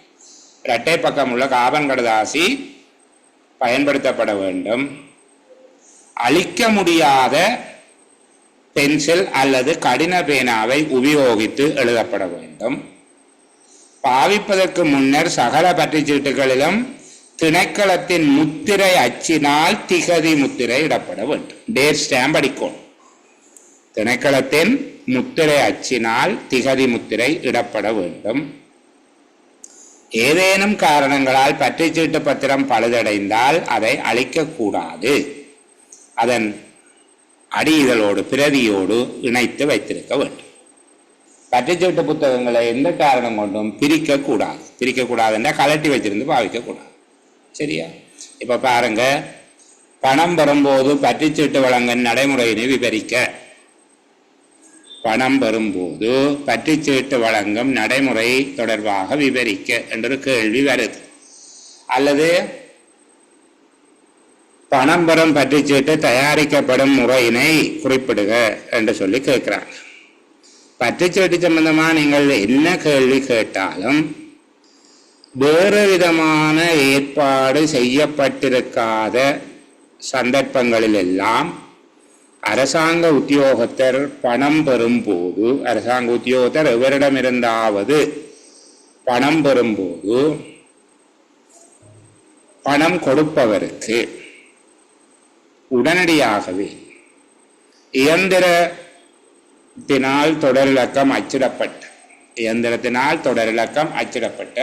இரட்டை பக்கம் உள்ள காவன் கடதாசி பயன்படுத்தப்பட வேண்டும். அழிக்க முடியாத பென்சில் அல்லது கடின பேனாவை உபயோகித்து எழுதப்பட வேண்டும். பாவிப்பதற்கு முன்னர் சகல பற்றுச்சீட்டுகளிலும் திணைக்களத்தின் முத்திரை அச்சினால் திகதி முத்திரை இடப்பட வேண்டும். டேட் ஸ்டாம்ப் அடிக்கணும். திணைக்களத்தின் முத்திரை அச்சினால் திகதி முத்திரை இடப்பட வேண்டும். ஏதேனும் காரணங்களால் பற்றுச்சீட்டு பத்திரம் பழுதடைந்தால் அதை அழிக்கக்கூடாது. அதன் அடியிதழோடு பிரதியோடு இணைத்து வைத்திருக்க வேண்டும். பற்றுச்சீட்டு புத்தகங்களை எந்த காரணம் கொண்டும் பிரிக்கக்கூடாது. பிரிக்கக்கூடாதுன்னா கலட்டி வச்சிருந்து பாவிக்கக்கூடாது. சரியா? இப்போ பாருங்க, பணம் பெறும்போது பற்றுச்சீட்டு வழங்க நடைமுறையினை விவரிக்க. பணம் பெறும்போது பற்றுச்சீட்டு வழங்கும் நடைமுறை தொடர்பாக விவரிக்க என்ற கேள்வி வருது. அல்லது பணம் பெறும் பற்றுச்சீட்டு தயாரிக்கப்படும் முறையினை குறிப்பிடுக என்று சொல்லி கேட்கிறாங்க. பற்றுச்சீட்டு சம்பந்தமாக நீங்கள் என்ன கேள்வி கேட்டாலும் வேறு விதமான ஏற்பாடு செய்யப்பட்டிருக்காத சந்தர்ப்பங்களில் எல்லாம் அரசாங்க உத்தியோகத்தர் பணம் பெறும் போது, அரசாங்க உத்தியோகத்தர் எவரிடமிருந்தாவது பணம் பெறும்போது பணம் கொடுப்பவருக்கு உடனடியாகவே இயந்திரத்தினால் தொடரிலக்கம் அச்சிடப்பட்ட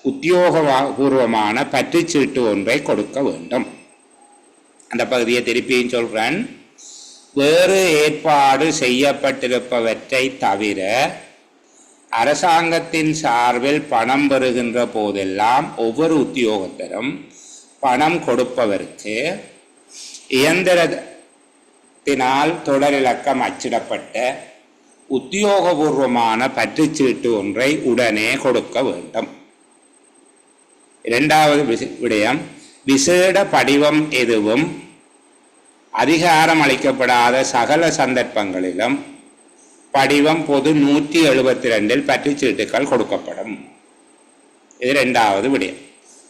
உத்தியோகபூர்வமான பற்றுச்சீட்டு ஒன்றை கொடுக்க வேண்டும். அந்த பகுதியை திருப்பியும் சொல்றேன். வேறு ஏற்பாடு செய்யப்பட்டிருப்பவற்றை தவிர அரசாங்கத்தின் சார்பில் பணம் பெறுகின்ற போதெல்லாம் ஒவ்வொரு உத்தியோகத்தரும் பணம் கொடுப்பவருக்கு இயந்திரத்தினால் தொடரிலக்கம் அச்சிடப்பட்ட உத்தியோகபூர்வமான பற்றுச்சீட்டு ஒன்றை உடனே கொடுக்க வேண்டும். இரண்டாவது விடயம், விசேட படிவம் எதுவும் அதிகாரம் அளிக்கப்படாத சகல சந்தர்ப்பங்களிலும் படிவம் பொது 172 பற்றுச்சீட்டுகள் கொடுக்கப்படும். இது இரண்டாவது விடயம்.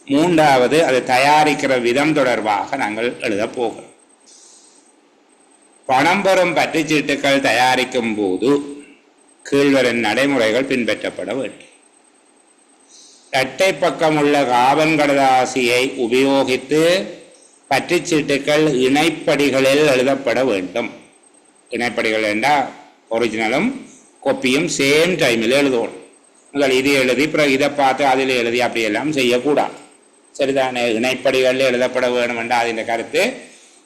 மூன்றாவது, அது தயாரிக்கிற விதம் தொடர்பாக நாங்கள் எழுத போகிறோம். பணம் பெறும் பற்றுச்சீட்டுகள் தயாரிக்கும் போது கீழ்வரும் நடைமுறைகள் பின்பற்றப்பட வேண்டும். இரட்டை பக்கமுள்ள காவன் கடதாசியை உபயோகித்து பற்றுச்சீட்டுகள் இணைப்படிகளில் எழுதப்பட வேண்டும். இணைப்படிகள் என்றால் ஒரிஜினலும் கொப்பியும் சேம் டைமில் எழுதணும். முதல் இது எழுதி பிறகு இதை பார்த்து அதில் எழுதி அப்படியெல்லாம் செய்யக்கூடாது. சரிதானே? இணைப்படிகளில் எழுதப்பட வேண்டும் என்றால் அதின் கருத்து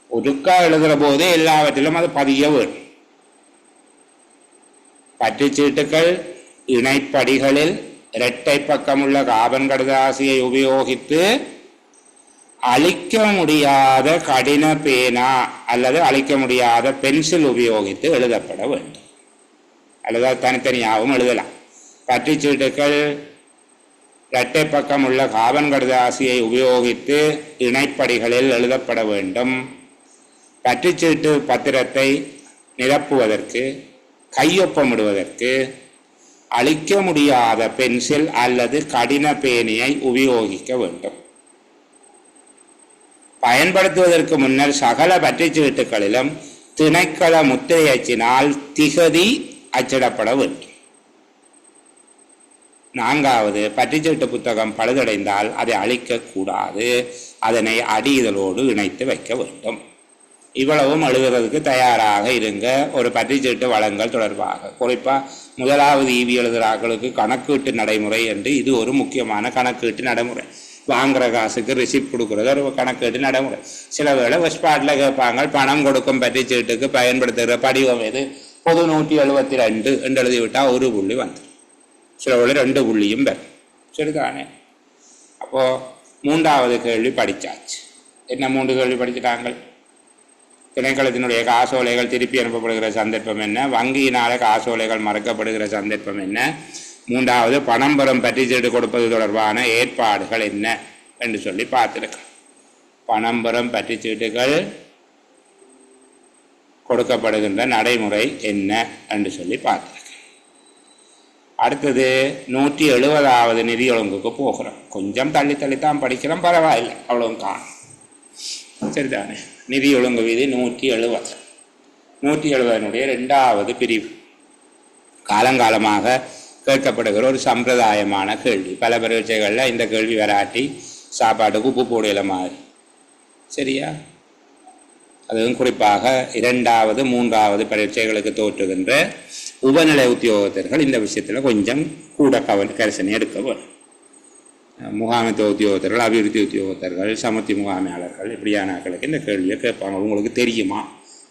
ஒருக்கா எழுதுகிற போதே எல்லாவற்றிலும் அது பதிய வேண்டும். பற்றுச்சீட்டுகள் இணைப்படிகளில் இரட்டை பக்கமுள்ள காபன் கடதாசியை உபயோகித்து அழிக்க முடியாத கடின பேனா அல்லது அழிக்க முடியாத பென்சில் உபயோகித்து எழுதப்பட வேண்டும். அல்லது தனித்தனியாகவும் எழுதலாம். பற்றுச்சீட்டுகள் இரட்டை பக்கம் உள்ள காபன் கடதாசியை உபயோகித்து இணைப்படிகளில் எழுதப்பட வேண்டும். பற்றுச்சீட்டு பத்திரத்தை நிரப்புவதற்கு, கையொப்பமிடுவதற்கு அழிக்க முடியாத பென்சில் அல்லது கடின பேனியை உபயோகிக்க வேண்டும். பயன்படுத்துவதற்கு முன்னர் சகல பற்றுச்சீட்டுகளிலும் திணைக்கள முத்திரை அச்சினால் திகதி அச்சிடப்பட வேண்டும். நான்காவது, பற்றுச்சீட்டு புத்தகம் பழுதடைந்தால் அதை அழிக்கக்கூடாது. அதனை அடியிதழோடு இணைத்து வைக்க வேண்டும். இவ்வளவும் எழுதுறதுக்கு தயாராக இருங்க. ஒரு பற்றுச்சீட்டு வழங்கல் தொடர்பாக குறிப்பாக முதலாவது ஈவி எழுதுகிறார்களுக்கு கணக்கீட்டு நடைமுறை என்று இது ஒரு முக்கியமான கணக்கீட்டு நடைமுறை. வாங்குற காசுக்கு ரிசிப்ட் கொடுக்குறது ஒரு கணக்கீட்டு நடைமுறை. சில வேளை வெஸ்பாட்டில் கேட்பாங்க, பணம் கொடுக்கும் பற்றுச்சீட்டுக்கு பயன்படுத்துகிற படிவம் எது? பொது 172 என்று எழுதிவிட்டால் ஒரு புள்ளி வந்துடும். சில வேளை 2 புள்ளியும் பெறும். சரிதானே? அப்போது மூன்றாவது கேள்வி படித்தாச்சு. என்ன 3 கேள்வி படிச்சுட்டாங்க? திணைக்களத்தினுடைய காசோலைகள் திருப்பி அனுப்பப்படுகிற சந்தர்ப்பம் என்ன, வங்கியினால காசோலைகள் மறக்கப்படுகிற சந்தர்ப்பம் என்ன, மூன்றாவது பணம் பெறும் பற்றிச்சீட்டு கொடுப்பது தொடர்பான ஏற்பாடுகள் என்ன என்று சொல்லி பார்த்துருக்கோம். பணம் பெறும் பற்றிச்சீட்டுகள் கொடுக்கப்படுகின்ற நடைமுறை என்ன என்று சொல்லி பார்த்துருக்கோம். அடுத்தது 170வது நிதி ஒழுங்குக்கு போகிறோம். கொஞ்சம் தள்ளி தள்ளித்தான் படிக்கிறோம், பரவாயில்லை, அவ்வளவு காணும். சரிதானே? நிதி ஒழுங்கு விதி 170. 170னுடைய 2வது பிரிவு காலங்காலமாக கேட்கப்படுகிற ஒரு சம்பிரதாயமான கேள்வி. பல பரீட்சைகளில் இந்த கேள்வி வராட்டி சாப்பாட்டுக்கு உப்பு போடையில மாதிரி. சரியா? அதுவும் குறிப்பாக 2வது 3வது பரீட்சைகளுக்கு தோற்றுகின்ற உபநிலை உத்தியோகத்தர்கள் இந்த விஷயத்தில் கொஞ்சம் கூட கரிசனை எடுக்க வரும். முகாமைத்துவ உத்தியோகத்தர்கள், அபிவிருத்தி உத்தியோகத்தர்கள், சமத்தி முகாமையாளர்கள் இப்படியானாக்களுக்கு இந்த கேள்வியை கேட்பாங்க. உங்களுக்கு தெரியுமா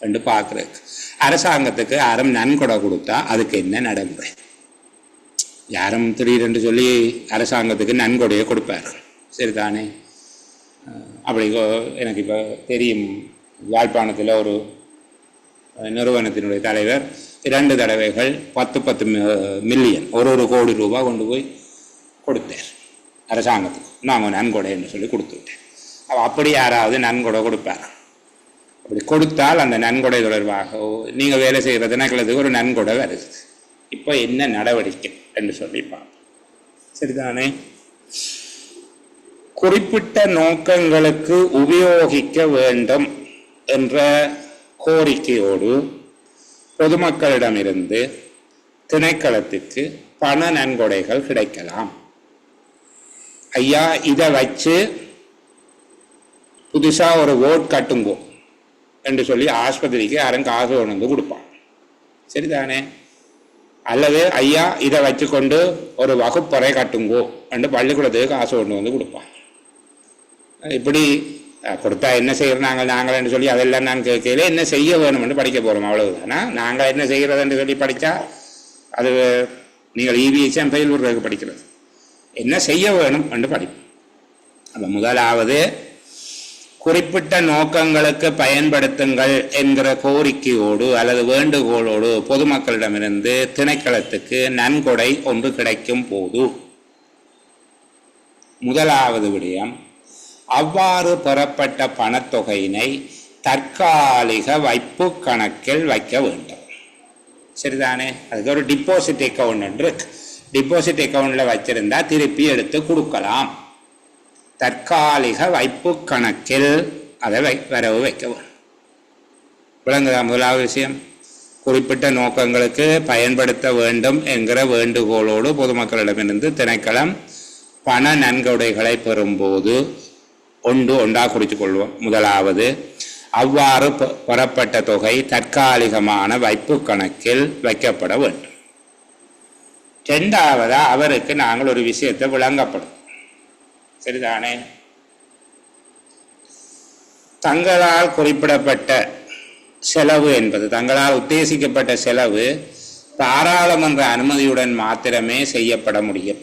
என்று பார்க்குறதுக்கு. அரசாங்கத்துக்கு யாரும் நன்கொடை கொடுத்தா அதுக்கு என்ன நடைமுறை? யாரும் திடீரென்று சொல்லி அரசாங்கத்துக்கு நன்கொடையை கொடுப்பார்கள். சரிதானே? அப்படி எனக்கு இப்போ தெரியும், யாழ்ப்பாணத்தில் ஒரு நிறுவனத்தினுடைய தலைவர் 2 தடவைகள் 10 மில்லியன் ஒரு கோடி ரூபாய் கொண்டு போய் கொடுத்தார் அரசாங்கத்துக்கு. நாங்கள் நன்கொடை என்று சொல்லி கொடுத்துவிட்டேன். அப்படி யாராவது நன்கொடை கொடுப்பார்? அப்படி கொடுத்தால் அந்த நன்கொடை தொடர்பாக நீங்கள் வேலை செய்கிறதுனாக்களதுக்கு ஒரு நன்கொடை வருது. இப்போ என்ன நடவடிக்கை என்று சொல்லி பார்ப்போம். சரிதானே? குறிப்பிட்ட நோக்கங்களுக்கு உபயோகிக்க வேண்டும் என்ற கோரிக்கையோடு பொதுமக்களிடமிருந்து திணைக்களத்துக்கு பண நன்கொடைகள் கிடைக்கலாம். ஐயா, இதை வச்சு புதுசா ஒரு ஓட் கட்டுங்கோ என்று சொல்லி ஆஸ்பத்திரிக்கு யாரும் காசு கொண்டு கொடுப்பான். சரிதானே? அல்லது ஐயா, இதை வச்சுக்கொண்டு ஒரு வகுப்பறை கட்டுங்கோ என்று பள்ளிக்கூடத்துக்கு காசு கொண்டு வந்து கொடுப்பான். இப்படி கொடுத்தா என்ன செய்யறோம் நாங்கள் என்று சொல்லி அதெல்லாம் நான் கேட்கல. என்ன செய்ய வேணும்னு படிக்க போறோம், அவ்வளவுதானா? நாங்கள் என்ன செய்யறதுன்னு சொல்லி படித்தா அது நீங்கள் EVS ஃபெயில் விடுறதுக்கு படிக்கிறது. என்ன செய்ய வேணும் என்று படிப்போம். அப்போ முதலாவது குறிப்பிட்ட நோக்கங்களுக்கு பயன்படுத்துங்கள் என்கிற கோரிக்கையோடு அல்லது வேண்டுகோளோடு பொதுமக்களிடமிருந்து திணைக்களத்துக்கு நன்கொடை ஒன்று கிடைக்கும் போது முதலாவது விடயம், அவ்வாறு பெறப்பட்ட பணத்தொகையினை தற்காலிக வைப்பு கணக்கில் வைக்க வேண்டும். சரிதானே? அதுக்கு ஒரு டிபாசிட் அக்கௌண்ட் என்று இருக்கு. டிபாசிட் அக்கௌண்ட்ல வச்சிருந்தா திருப்பி எடுத்து கொடுக்கலாம். தற்காலிக வைப்பு கணக்கில் அதை வரவு வைக்க வேண்டும். விளங்குதா? முதலாவது விஷயம், குறிப்பிட்ட நோக்கங்களுக்கு பயன்படுத்த வேண்டும் என்கிற வேண்டுகோளோடு பொதுமக்களிடமிருந்து திணைக்களம் பண நன்கொடைகளை பெறும்போது ஒன்றாக குறித்து கொள்வோம். முதலாவது, அவ்வாறு பெறப்பட்ட தொகை தற்காலிகமான வைப்பு கணக்கில் வைக்கப்பட வேண்டும். 2வது, அவருக்கு நாங்கள் ஒரு விஷயத்தை விளங்கப்படும். சரிதானே? தங்களால் குறிப்பிடப்பட்ட செலவு என்பது, தங்களால் உத்தேசிக்கப்பட்ட செலவு பாராளுமன்ற அனுமதியுடன் மாத்திரமே செய்யப்பட முடியும்.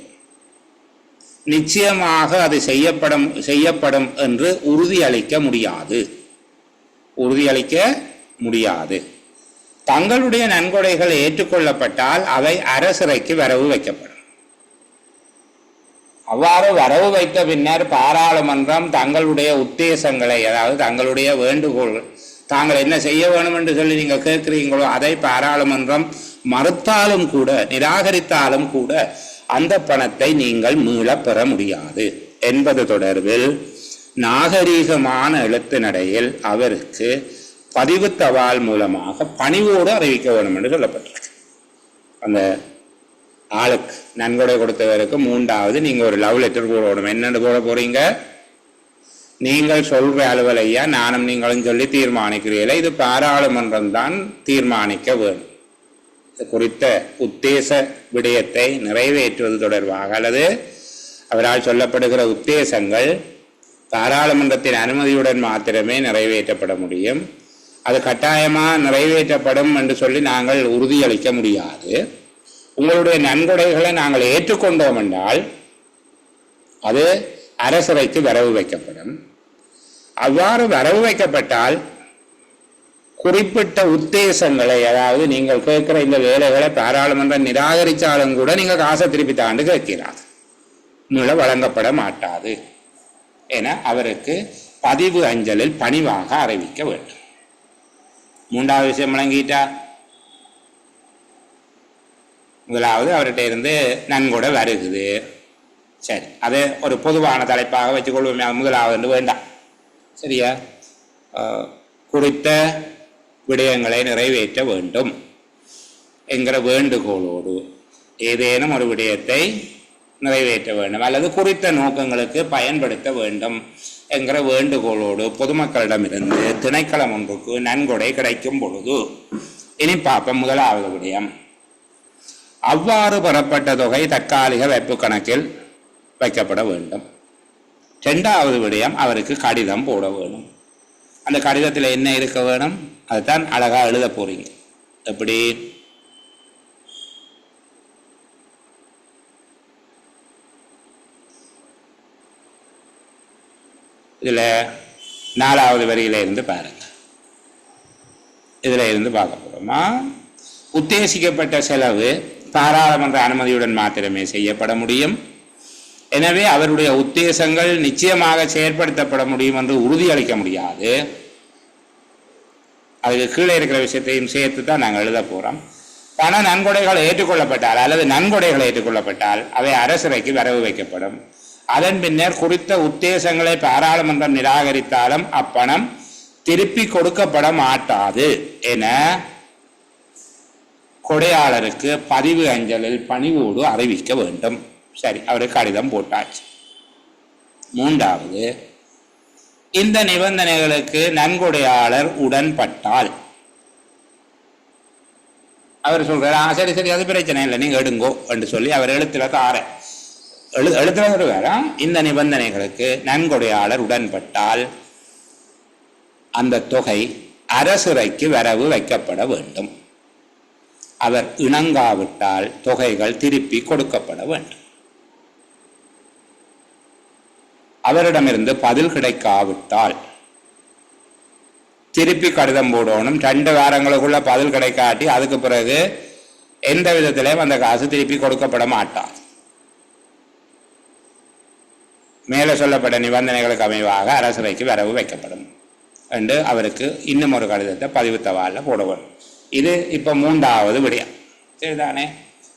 நிச்சயமாக அது செய்யப்படும் என்று உறுதியளிக்க முடியாது. தங்களுடைய நன்கொடைகள் ஏற்றுக்கொள்ளப்பட்டால் அவை அரசுரைக்கு வரவு வைக்கப்படும். அவ்வாறு வரவு வைத்த பின்னர் பாராளுமன்றம் தங்களுடைய உத்தேசங்களை, அதாவது தங்களுடைய வேண்டுகோள்கள், தாங்கள் என்ன செய்ய வேணும் என்று சொல்லி நீங்கள் கேட்கிறீங்களோ அதை பாராளுமன்றம் மறுத்தாலும் கூட, நிராகரித்தாலும் கூட அந்த பணத்தை நீங்கள் மீள பெற முடியாது என்பது தொடர்பில் நாகரீகமான எழுத்து நடையில் அவருக்கு பதிவு தபால் மூலமாக பணிவோடு அறிவிக்க வேண்டும் என்று சொல்லப்பட்டிருக்கு. அந்த ஆளுக்கு நன்கொடை கொடுத்தவருக்கு 3வது நீங்கள் ஒரு லவ் லெட்டர் போடணும். என்னென்னு போட போறீங்க? நீங்கள் சொல்ற அலுவலையா நானும் நீங்களும் சொல்லி தீர்மானிக்கிறீர்கள், இது பாராளுமன்றம் தான் தீர்மானிக்க வேண்டும். குறித்த உத்தேச விடயத்தை நிறைவேற்றுவது தொடர்பாக அல்லது அவரால் சொல்லப்படுகிற உத்தேசங்கள் பாராளுமன்றத்தின் அனுமதியுடன் மாத்திரமே நிறைவேற்றப்பட முடியும். அது கட்டாயமாக நிறைவேற்றப்படும் என்று சொல்லி நாங்கள் உறுதியளிக்க முடியாது. உங்களுடைய நன்கொடைகளை நாங்கள் ஏற்றுக்கொண்டோம் என்றால் அது அரசவைக்கு வரவு வைக்கப்படும். அவ்வாறு வரவு வைக்கப்பட்டால் குறிப்பிட்ட உத்தேசங்களை, அதாவது நீங்கள் கேட்கிற இந்த வேலைகளை பாராளுமன்றம் நிராகரித்தாலும் கூட நீங்கள் காசை திருப்பி தாண்டு கேட்கிறார், உங்களை வழங்கப்பட மாட்டாது என அவருக்கு பதிவு அஞ்சலில் பணிவாக அறிவிக்க வேண்டும். மூன்றாவது விஷயம் வழங்கிட்டா, முதலாவது அவர்கிட்ட இருந்து நன்கொடை வருகுது. சரி, அதை ஒரு பொதுவான தலைப்பாக வச்சுக்கொள்வோமே, முதலாவது வேண்டாம். சரியா? குறித்த விடயங்களை நிறைவேற்ற வேண்டும் என்கிற வேண்டுகோளோடு ஏதேனும் ஒரு விடயத்தை நிறைவேற்ற வேண்டும் அல்லது குறித்த நோக்கங்களுக்கு பயன்படுத்த வேண்டும் என்கிற வேண்டுகோளோடு பொதுமக்களிடமிருந்து திணைக்களம் ஒன்றுக்கு நன்கொடை கிடைக்கும் பொழுது, இனி பார்ப்போம் முதலாவது விடயம், அவ்வாறு பெறப்பட்ட தொகை தற்காலிக வைப்பு கணக்கில் வைக்கப்பட வேண்டும். இரண்டாவது விடயம், அவருக்கு கடிதம் போட வேணும். அந்த கடிதத்தில் என்ன இருக்க வேணும், அதுதான் அழகா எழுத போறீங்க. எப்படி? இதுல 4வது வரியில இருந்து பாருங்க. இதுல இருந்து பார்க்க போறோமா, உத்தேசிக்கப்பட்ட செலவு பாராளுமன்ற அனுமதியுடன் மாத்திரமே செய்யப்பட முடியும். எனவே அவருடைய உத்தேசங்கள் நிச்சயமாக செயற்படுத்தப்பட முடியும் என்று உறுதியளிக்க முடியாது. அதுக்கு கீழே இருக்கிற விஷயத்தையும் சேர்த்து தான் நாங்கள் எழுத போறோம். பண நன்கொடைகள் ஏற்றுக்கொள்ளப்பட்டால் அல்லது நன்கொடைகள் ஏற்றுக்கொள்ளப்பட்டால் அவை அரசுரைக்கு வரவு வைக்கப்படும். அதன் பின்னர் குறித்த உத்தேசங்களை பாராளுமன்றம் நிராகரித்தாலும் அப்பணம் திருப்பி கொடுக்கப்பட மாட்டாது என கொடையாளருக்கு பதிவு அஞ்சலில் பணிவோடு அறிவிக்க வேண்டும். சரி, அவருக்கு கடிதம் போட்டாச்சு. மூன்றாவது, இந்த நிபந்தனைகளுக்கு நன்கொடையாளர் உடன்பட்டால், அவர் சொல்றார், சரி சரி அது பிரச்சனை இல்லை, நீங்க எடுங்கோ என்று சொல்லி அவர் எழுத்துல வேற, இந்த நிபந்தனைகளுக்கு நன்கொடையாளர் உடன்பட்டால் அந்த தொகை அரசுரைக்கு வரவு வைக்கப்பட வேண்டும். அவர் இணங்காவிட்டால் தொகைகள் திருப்பி கொடுக்கப்பட வேண்டும். அவரிடமிருந்து பதில் கிடைக்காவிட்டால் திருப்பி கடிதம் போடணும். 2 வாரங்களுக்குள்ள பதில் கிடைக்காட்டி அதுக்கு பிறகு எந்த விதத்திலையும் அந்த காசு திருப்பி கொடுக்கப்பட மாட்டார். மேலே சொல்லப்பட்ட நிபந்தனைகளுக்கு அமைவாக அரசுரைக்கு வரவு வைக்கப்படும் என்று அவருக்கு இன்னும் ஒரு கடிதத்தை பதிவு தபாலில் போட வேண்டும். இது இப்போ 3வது விடயம். சரிதானே?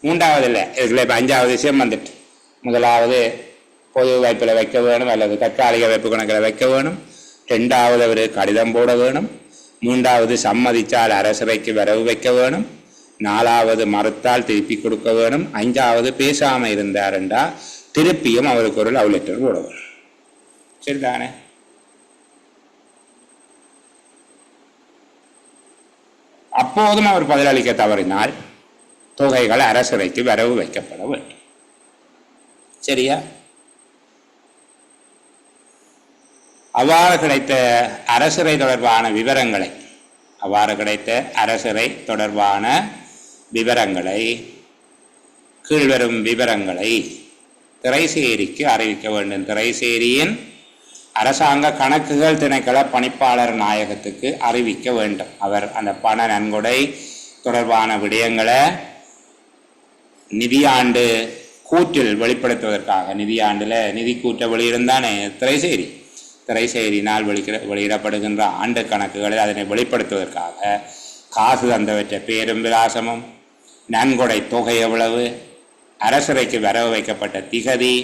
3வது இல்லை, இதுல இப்போ 5வது விஷயம் வந்துட்டு. முதலாவது பொது வைப்பில் வைக்க வேணும் அல்லது தற்காலிக வைப்பு கணக்கில் வைக்க வேணும். 2வது அவர் கடிதம் போட வேணும். 3வது சம்மதித்தால் அரசுரைக்கு வரவு வைக்க வேணும். 4வது மறுத்தால் திருப்பி கொடுக்க வேணும். 5வது பேசாமல் இருந்தாருண்டா திருப்பியும் அவருக்கு ஒரு லவ் லெட்டர் போட வேணும். சரிதானே? அப்போதும் அவர் பதிலளிக்க தவறினால் தொகைகள் அரசுரைக்கு வரவு வைக்கப்பட வேண்டும். சரியா? அவ்வாறு கிடைத்த அரசுரை தொடர்பான விவரங்களை கீழ்வரும் விவரங்களை திரைசேரிக்கு அறிவிக்க வேண்டும். திரைசேரியின் அரசாங்க கணக்குகள் திணைக்கள பணிப்பாளர் நாயகத்துக்கு அறிவிக்க வேண்டும். அவர் அந்த பண நன்கொடை தொடர்பான விடயங்களை நிதியாண்டு கூற்றில் வெளிப்படுத்துவதற்காக, நிதியாண்டில் நிதி கூற்ற வெளியிருந்தானே திரைசேரினால் வெளியிடப்படுகின்ற ஆண்டு கணக்குகளை அதனை வெளிப்படுத்துவதற்காக காசு தந்தவற்ற பேரும் விலாசமும், நன்கொடை தொகை எவ்வளவு, அரசுரைக்கு வரவு வைக்கப்பட்ட திகதி,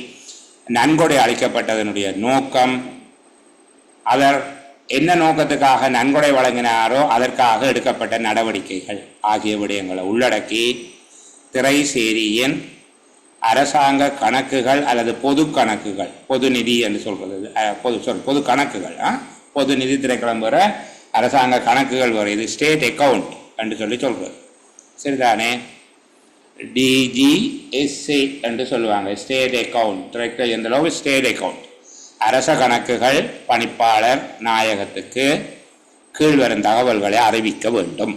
நன்கொடை அளிக்கப்பட்டதனுடைய நோக்கம், அவர் என்ன நோக்கத்துக்காக நன்கொடை வழங்கினாரோ அதற்காக எடுக்கப்பட்ட நடவடிக்கைகள் ஆகிய விடயங்களை உள்ளடக்கி திரைசேரியின் அரசாங்க கணக்குகள் அல்லது பொது கணக்குகள், பொது நிதி என்று சொல்றது, பொது கணக்குகள், பொது நிதி திணைக்களம் வர அரசாங்க கணக்குகள் வர, இது ஸ்டேட் அக்கவுண்ட் என்று சொல்றது. சரிதானே? DGSA என்று சொல்லுவாங்க. State account, director general of state account. அரச கணக்குகள் பணிப்பாளர் நாயகத்துக்கு கீழ்வரும் தகவல்களை அறிவிக்க வேண்டும்.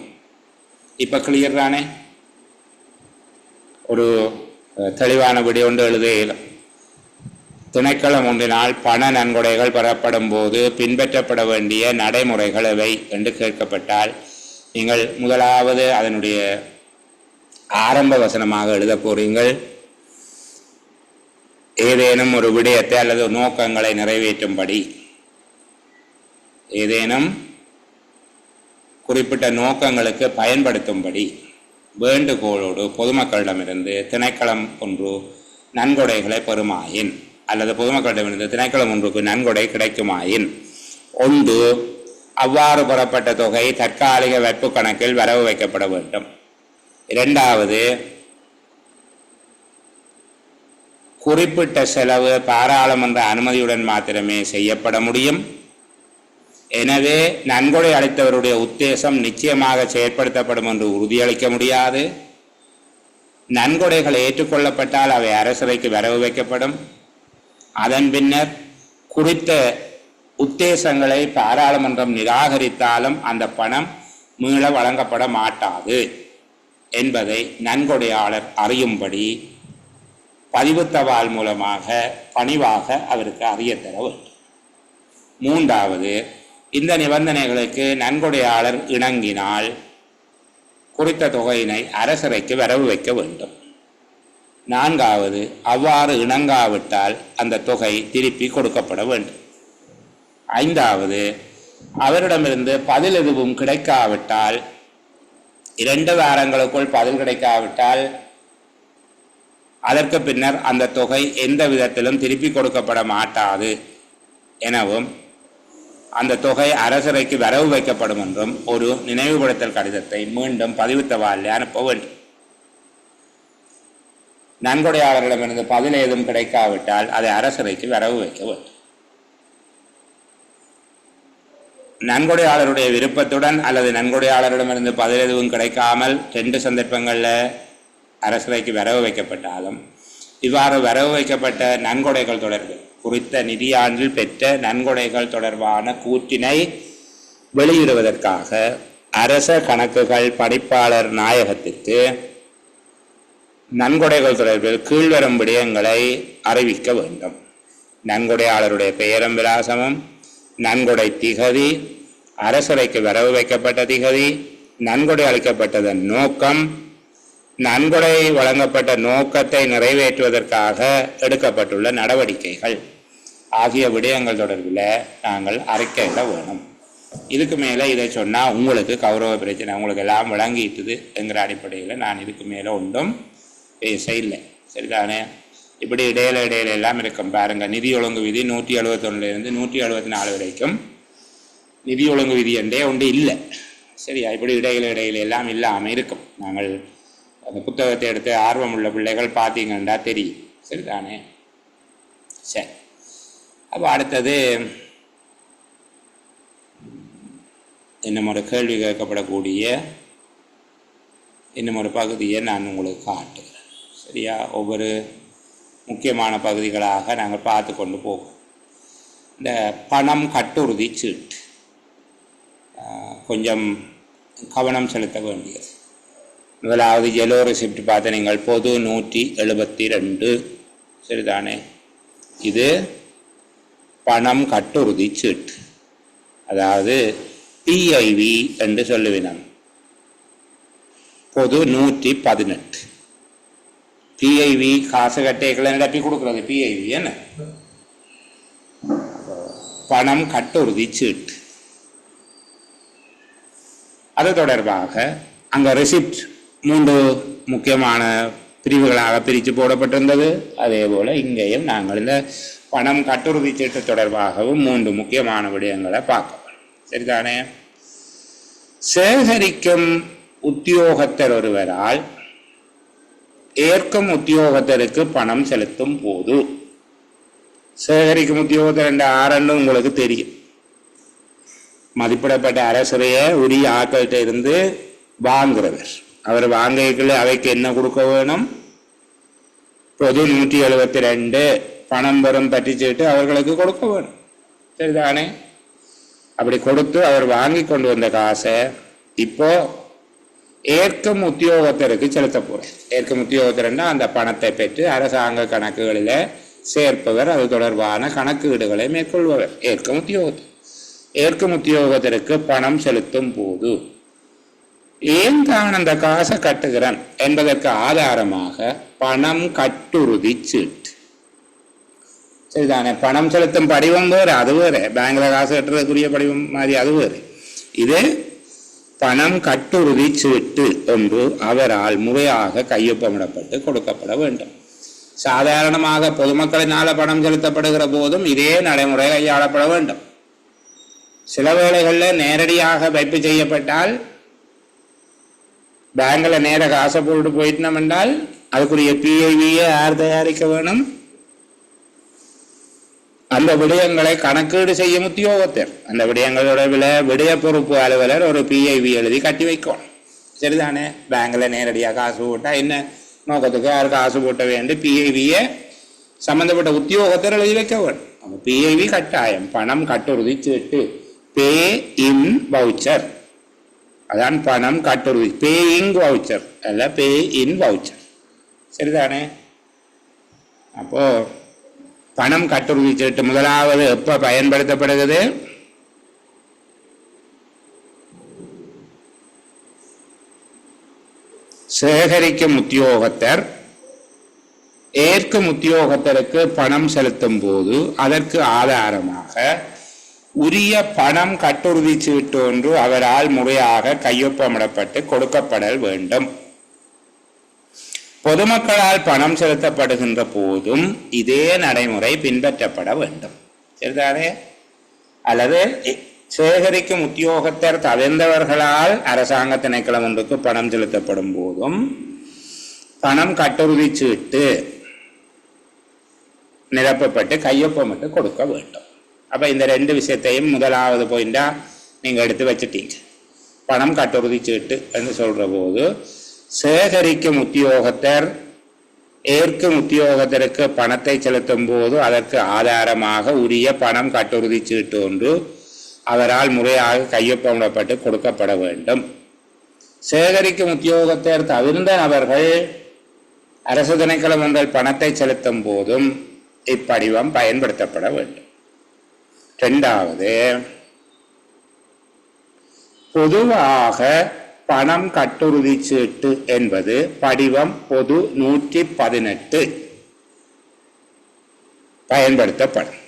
இப்ப கிளியர் தானே? ஒரு தெளிவான விடை ஒன்று எழுத இயலும். திணைக்களம் ஒன்றினால் பண நன்கொடைகள் பெறப்படும் போது பின்பற்றப்பட வேண்டிய நடைமுறைகள் எவை என்று கேட்கப்பட்டால் நீங்கள் முதலாவது அதனுடைய ஆரம்ப வசனமாக எழுத போறீங்கள். ஏதேனும் ஒரு விடயத்தை அல்லது நோக்கங்களை நிறைவேற்றும்படி, ஏதேனும் குறிப்பிட்ட நோக்கங்களுக்கு பயன்படுத்தும்படி வேண்டுகோளோடு பொதுமக்களிடமிருந்து திணைக்களம் ஒன்று நன்கொடைகளை பெறுமாயின், அல்லது பொதுமக்களிடமிருந்து திணைக்களம் ஒன்றுக்கு நன்கொடை கிடைக்குமாயின், ஒன்று அவ்வாறு பெறப்பட்ட தொகை தற்காலிக வைப்பு கணக்கில் வரவு வைக்கப்பட வேண்டும். இரண்டாவது, குறிப்பிட்ட செலவு பாராளுமன்ற அனுமதியுடன் மாத்திரமே செய்யப்பட முடியும். எனவே நன்கொடை அளித்தவருடைய உத்தேசம் நிச்சயமாக செயற்படுத்தப்படும் என்று உறுதியளிக்க முடியாது. நன்கொடைகள் ஏற்றுக்கொள்ளப்பட்டால் அவை அரசவைக்கு வரவு வைக்கப்படும். அதன் பின்னர் குறித்த உத்தேசங்களை பாராளுமன்றம் நிராகரித்தாலும் அந்த பணம் மீள வழங்கப்பட மாட்டாது என்பதை நன்கொடையாளர் அறியும்படி பதிவு தபால் மூலமாக பணிவாக அவருக்கு அறியத்தர வேண்டும். மூன்றாவது, இந்த நிபந்தனைகளுக்கு நன்கொடையாளர் இணங்கினால் குறித்த தொகையினை அரசவைக்கு வரவு வைக்க வேண்டும். நான்காவது, அவ்வாறு இணங்காவிட்டால் அந்த தொகை திருப்பி கொடுக்கப்பட வேண்டும். ஐந்தாவது, அவரிடமிருந்து பதில் எதுவும் கிடைக்காவிட்டால், 2 வாரங்களுக்குள் பதில் கிடைக்காவிட்டால் அதற்கு பின்னர் அந்த தொகை எந்த விதத்திலும் திருப்பி கொடுக்கப்பட மாட்டாது எனவும் அந்த தொகை அரசவைக்கு வரவு வைக்கப்படும் என்றும் ஒரு நினைவுபடுத்தல் கடிதத்தை மீண்டும் பதிவு தபாலில் அனுப்ப வேண்டும். நன்கொடையாளர்களிடமிருந்து பதில் ஏதும் கிடைக்காவிட்டால் அதை அரசவைக்கு வரவு வைக்க வேண்டும். நன்கொடையாளருடைய விருப்பத்துடன் அல்லது நன்கொடையாளரிடமிருந்து பதில் எதுவும் கிடைக்காமல் 2 சந்தர்ப்பங்களில் அரசவைக்கு வரவு வைக்கப்பட்டாலும், இவ்வாறு வரவு வைக்கப்பட்ட நன்கொடைகள் தொடர்பில் குறித்த நிதியாண்டில் பெற்ற நன்கொடைகள் தொடர்பான கூற்றினை வெளியிடுவதற்காக அரச கணக்குகள் பணிப்பாளர் நாயகத்திற்கு நன்கொடைகள் தொடர்பில் கீழ்வரும் விடயங்களை அறிவிக்க வேண்டும். நன்கொடையாளருடைய பெயரும் விலாசமும், நன்கொடை திகதி, அரசவைக்கு வரவு வைக்கப்பட்ட திகதி, நன்கொடை அளிக்கப்பட்டதன் நோக்கம், நன்கொடை வழங்கப்பட்ட நோக்கத்தை நிறைவேற்றுவதற்காக எடுக்கப்பட்டுள்ள நடவடிக்கைகள் ஆகிய விடயங்கள் தொடர்பில் நாங்கள் அறிக்கையிட வேணும். இதுக்கு மேலே இதை சொன்னால் உங்களுக்கு கௌரவ பிரச்சனை உங்களுக்கு எல்லாம் விளங்கிட்டுது என்கிற அடிப்படையில் நான் இதுக்கு மேலே ஒன்றும் பேச இல்லை. சரிதானே? இப்படி இடையில எல்லாம் இருக்கும் பாருங்கள். நிதி ஒழுங்கு விதி 171 174 வரைக்கும் நிதி ஒழுங்கு விதி என்றே ஒன்று இல்லை. சரியா? இப்படி இடையில எல்லாம் இல்லாமல் இருக்கும். நாங்கள் அந்த புத்தகத்தை எடுத்து ஆர்வம் உள்ள பிள்ளைகள் பார்த்தீங்கன்னா தெரியும். சரிதானே? சரி, அப்போ அடுத்தது இன்னும் ஒரு கேள்வி கேட்கப்படக்கூடிய இன்னும் ஒரு பகுதியை நான் உங்களுக்கு காட்டுகிறேன். சரியா? ஒவ்வொரு முக்கியமான பகுதிகளாக நாங்கள் பார்த்து கொண்டு போவோம். இந்த பணம் கட்டுறுதி சீட்டு கொஞ்சம் கவனம் செலுத்த வேண்டியது. முதலாவது எல்லோ ரெசிப்ட் பார்த்து நீங்கள் பொது 172. சரிதானே? இது பணம் கட்டுறுதி சீட்டு, அதாவது பிஐவி என்று சொல்லுவினம். பொது 118. பிஐவி காசு கட்டைகளை நிரப்பி கொடுக்குறது பிஐவி என்ன? பணம் கட்டுறுதி சீட்டு. அது தொடர்பாக அங்கே ரெசிப்ட் 3 முக்கியமான பிரிவுகளாக பிரித்து போடப்பட்டிருந்தது. அதே போல் இங்கேயும் நாங்கள் இந்த பணம் கட்டுறுதி சீட்டு தொடர்பாகவும் 3 முக்கியமான விடயங்களை பார்க்கலாம். சரிதானே? சேகரிக்கும் உத்தியோகத்தர் ஒருவரால் ஏற்கும் உத்தியோகத்தருக்கு பணம் செலுத்தும் போது, சேகரிக்கும் உத்தியோகத்தர் என்ற ஆரண்டு உங்களுக்கு தெரியும். மதிப்பிடப்பட்ட அரசுடைய உரிய ஆக்கள்கிட்ட இருந்து வாங்குறவர். அவர் வாங்கிக்கல அவைக்கு என்ன கொடுக்க வேணும்? பொது 172 பணம் பெறும் பற்றிச்சுட்டு அவர்களுக்கு கொடுக்க வேணும். சரிதானே? அப்படி கொடுத்து அவர் வாங்கி கொண்டு வந்த காசை இப்போ ஏற்கும் உத்தியோகத்தருக்கு செலுத்த போறேன். ஏற்கும் உத்தியோகத்தர்னா அந்த பணத்தை பெற்று அரசாங்க கணக்குகளில் சேர்ப்பவர், அது தொடர்பான கணக்கீடுகளை மேற்கொள்பவர் ஏற்கும் உத்தியோகத்தர். ஏற்கும் உத்தியோகத்தருக்கு பணம் செலுத்தும் போது ஏன் தான் அந்த காசை கட்டுகிறான் என்பதற்கு ஆதாரமாக பணம் கட்டுறுதி சீட்டு. சரிதானே? பணம் செலுத்தும் படிவம் வேறு, அது வேறு. பேங்க்ல காசு கட்டுறதுக்குரிய படிவம் மாதிரி அது வேறு. இது பணம் கட்டுறுதி சீட்டு என்று அவரால் முறையாக கையொப்பமிடப்பட்டு கொடுக்கப்பட வேண்டும். சாதாரணமாக பொதுமக்களினால பணம் செலுத்தப்படுகிற போதும் இதே நடைமுறை கையாளப்பட வேண்டும். சில வேளைகளில் நேரடியாக வைப்பு செய்யப்பட்டால் பேங்க்ல நேர காசை போட்டு போயிட்டோம் என்றால் அதுக்குரிய பிஐவியை யார் தயாரிக்க வேணும்? அந்த விடயங்களை கணக்கீடு செய்யும் உத்தியோகத்தர். அந்த விடயங்களோட விடய பொறுப்பு அலுவலர் ஒரு பிஐவி எழுதி கட்டி வைக்கணும். சரிதானே? பேங்க்ல நேரடியாக காசு போட்டா என்ன நோக்கத்துக்கு யார் காசு போட்ட வேண்டும்? பிஐவியை சம்பந்தப்பட்ட உத்தியோகத்தர் எழுதி வைக்க வேண்டும். பிஐவி கட்டாயம். பணம் கட்டுறுதி சீட்டு, பே இன் வவுச்சர், அதான் பணம் கட்டுறுதி. பேயிங் வவுச்சர் அல்ல, பே இன் வவுச்சர். சரிதானே? அப்போ பணம் கட்டுறுதி சீட்டு முதலாவது எப்ப பயன்படுத்தப்படுகிறது? சேகரிக்கும் உத்தியோகத்தர் ஏற்கும் உத்தியோகத்தருக்கு பணம் செலுத்தும் போது அதற்கு ஆதாரமாக உரிய பணம் கட்டுறுதி சீட்டு ஒன்று அவரால் முறையாக கையொப்பமிடப்பட்டு கொடுக்கப்படல் வேண்டும். பொதுமக்களால் பணம் செலுத்தப்படுகின்ற போதும் இதே நடைமுறை பின்பற்றப்பட வேண்டும். சரிதானே? அல்லது சேகரிக்கும் உத்தியோகத்தர் தவிர்ந்தவர்களால் அரசாங்க திணைக்களம் ஒன்றுக்கு பணம் செலுத்தப்படும் போதும் பணம் கட்டுறுதி சீட்டு நிரப்பப்பட்டு கையொப்பமிட்டு கொடுக்க வேண்டும். அப்ப இந்த ரெண்டு விஷயத்தையும் முதலாவது பாயிண்டா நீங்க எடுத்து வச்சுட்டீங்க. பணம் கட்டுறுதி சீட்டு என்று சொல்ற போது சேகரிக்கும் உத்தியோகத்தர் ஏற்கும் உத்தியோகத்தருக்கு பணத்தை செலுத்தும் போது அதற்கு ஆதாரமாக உரிய பணம் கட்டுறுதி சீட்டு ஒன்று அவரால் முறையாக கையொப்பமிடப்பட்டு கொடுக்கப்பட வேண்டும். சேகரிக்கும் உத்தியோகத்தர் தவிர்ந்த நபர்கள் அரசு திணைக்களம் ஒன்றில் பணத்தை செலுத்தும் போதும் இப்படிவம் பயன்படுத்தப்பட வேண்டும். இரண்டாவது, பொதுவாக பணம் கட்டுறுதி சீட்டு என்பது படிவம் பொது 118 பயன்படுத்தப்படும்.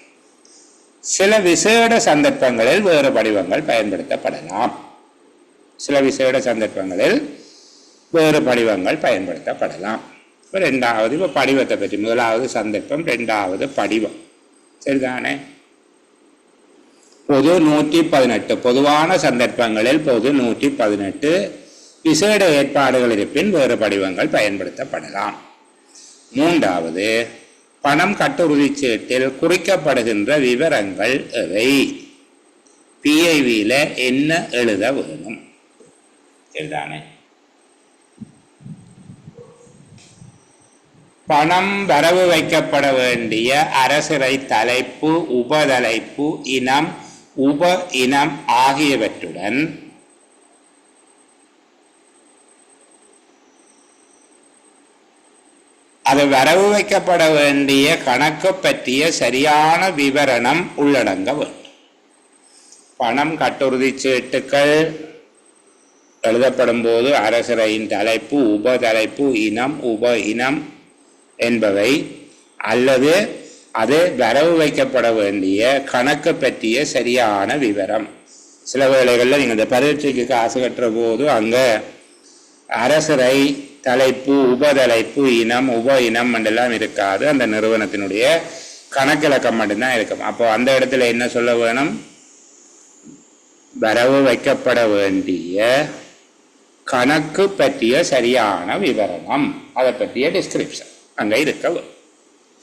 சில விசேட சந்தர்ப்பங்களில் வேறு படிவங்கள் பயன்படுத்தப்படலாம். சில விசேட சந்தர்ப்பங்களில் வேறு படிவங்கள் பயன்படுத்தப்படலாம். இப்போ ரெண்டாவது, இப்போ படிவத்தை பற்றி முதலாவது சந்தர்ப்பம், ரெண்டாவது படிவம். சரிதானே? பொது 118 பொதுவான சந்தர்ப்பங்களில் பொது 118 விசேட ஏற்பாடுகள் இருப்பின் வேறு படிவங்கள் பயன்படுத்தப்படலாம். மூன்றாவது, பணம் கட்டுறுதி சீட்டில் குறிக்கப்படுகின்ற விவரங்கள் எவை? பிஐவியில என்ன எழுத வேணும்? சரிதானே? பணம் வரவு வைக்கப்பட வேண்டிய அரசிறை தலைப்பு, உபதலைப்பு, இனம், உப இனம் ஆகியவற்றுடன் அது வரவு வைக்கப்பட வேண்டிய கணக்கு பற்றிய சரியான விவரணம் உள்ளடங்க வேண்டும். பணம் கட்டுறுதி சீட்டுக்கள் எழுதப்படும் போது அரசிறையின் தலைப்பு, உபதலைப்பு, இனம், உப இனம் என்பவை அல்லது அது வரவு வைக்கப்பட வேண்டிய கணக்கு பற்றிய சரியான விவரம். சில வேளைகளில் நீங்கள் இந்த பரீட்சைக்கு காசு கட்டுற போது அங்கே அரசிறை தலைப்பு, உபதலைப்பு, இனம், உப இனம் எல்லாம் இருக்காது. அந்த நிறுவனத்தினுடைய கணக்கிலக்கம் மட்டும்தான் இருக்கும். அப்போ அந்த இடத்துல என்ன சொல்ல வேணும்? வரவு வைக்கப்பட வேண்டிய கணக்கு பற்றிய சரியான விவரணம், அதை பற்றிய டிஸ்கிரிப்ஷன் அங்கே இருக்க.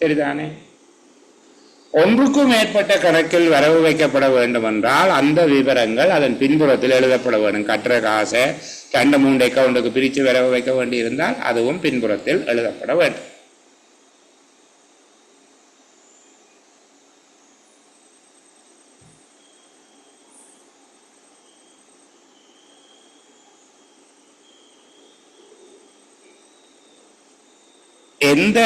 சரிதானே? ஒன்றுக்கும் மேற்பட்ட கணக்கில் வரவு வைக்கப்பட வேண்டும் என்றால் அந்த விவரங்கள் அதன் பின்புறத்தில் எழுதப்பட வேண்டும். கட்டுற காசை 2-3 அக்கௌண்ட்டுக்கு பிரித்து வரவு வைக்க வேண்டி இருந்தால் அதுவும் பின்புறத்தில் எழுதப்பட வேண்டும். எந்த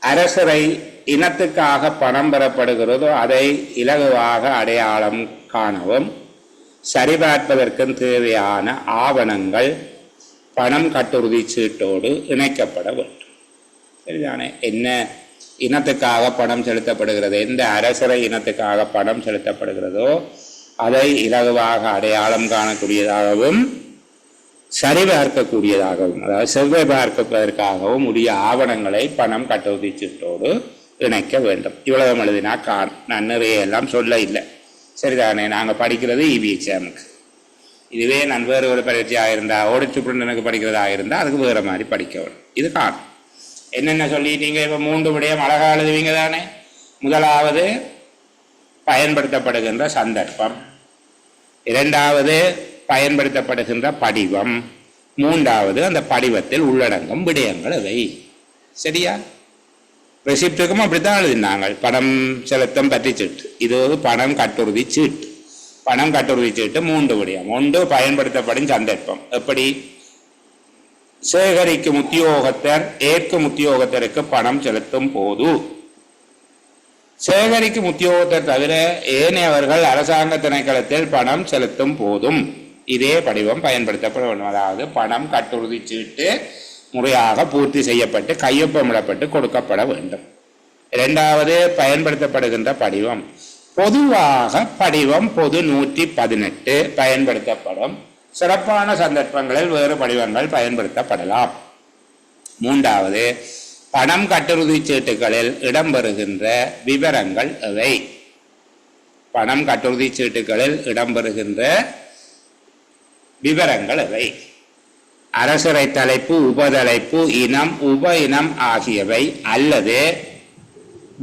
அரசரை இனத்துக்காக பணம் பெறப்படுகிறதோ அதை இலகுவாக அடையாளம் காணவும் சரிபார்ப்பதற்கும் தேவையான ஆவணங்கள் பணம் கட்டுறுதி சீட்டோடு இணைக்கப்பட வேண்டும். சரிதானே? என்ன இனத்துக்காக பணம் செலுத்தப்படுகிறது, எந்த அரசரை இனத்துக்காக பணம் செலுத்தப்படுகிறதோ அதை இலகுவாக அடையாளம் காணக்கூடியதாகவும் சரிபார்க்கக்கூடியதாகவும், அதாவது செவ்வாய் பார்ப்பதற்காகவும் உரிய ஆவணங்களை பணம் கட்டுறுதி சீட்டோடு இணைக்க வேண்டும். இவ்வளவு எழுதினா நான் நிறைய எல்லாம் சொல்ல இல்லை. சரிதானே? நாங்கள் படிக்கிறது இவி எக்ஸாமுக்கு. இதுவே நான் வேறு ஒரு பரீட்சையாக இருந்தால், ஓடிட் சூப்பரண்டனுக்கு படிக்கிறதாக இருந்தால் அதுக்கு வேறு மாதிரி படிக்க வேண்டும். இது காணும். என்னென்ன சொல்லிட்டீங்க? இப்போ 3 விடயம் அழகாக எழுதுவீங்க தானே. முதலாவது பயன்படுத்தப்படுகின்ற சந்தர்ப்பம், இரண்டாவது பயன்படுத்தப்படுகின்ற படிவம், மூன்றாவது அந்த படிவத்தில் உள்ளடங்கும் விடயங்கள் அவை. சரியா? ரெசிப்டுக்கும் அப்படித்தான் எழுதினாங்க. பணம் செலுத்தம் பற்றி சீட்டு, இது ஒரு பணம் கட்டுறுதி சீட்டு. பணம் கட்டுறுதி சீட்டு 3 விடயம். ஒன்று பயன்படுத்தப்படும் சந்தர்ப்பம். எப்படி? சேகரிக்கும் உத்தியோகத்தர் ஏற்கும் உத்தியோகத்தருக்கு பணம் செலுத்தும் போது, சேகரிக்கும் உத்தியோகத்தர் தவிர ஏனையவர்கள் அரசாங்க திணைக்களத்தில் பணம் செலுத்தும் போதும் இதே படிவம் பயன்படுத்தப்பட வேண்டும். அதாவது பணம் கட்டுறுதி சீட்டு முறையாக பூர்த்தி செய்யப்பட்டு கையொப்பமிடப்பட்டு கொடுக்கப்பட வேண்டும். இரண்டாவது பயன்படுத்தப்படுகின்ற படிவம், பொதுவாக படிவம் பொது 118 பயன்படுத்தப்படும். சிறப்பான சந்தர்ப்பங்களில் வேறு படிவங்கள் பயன்படுத்தப்படலாம். மூன்றாவது பணம் கட்டுறுதி சீட்டுகளில் இடம்பெறுகின்ற விவரங்கள் எவை? பணம் கட்டுறுதி சீட்டுகளில் இடம்பெறுகின்ற விவரங்கள் எவை? அரசரை தலைப்பு, உபதலைப்பு, இனம், உப இனம் ஆகியவை அல்லது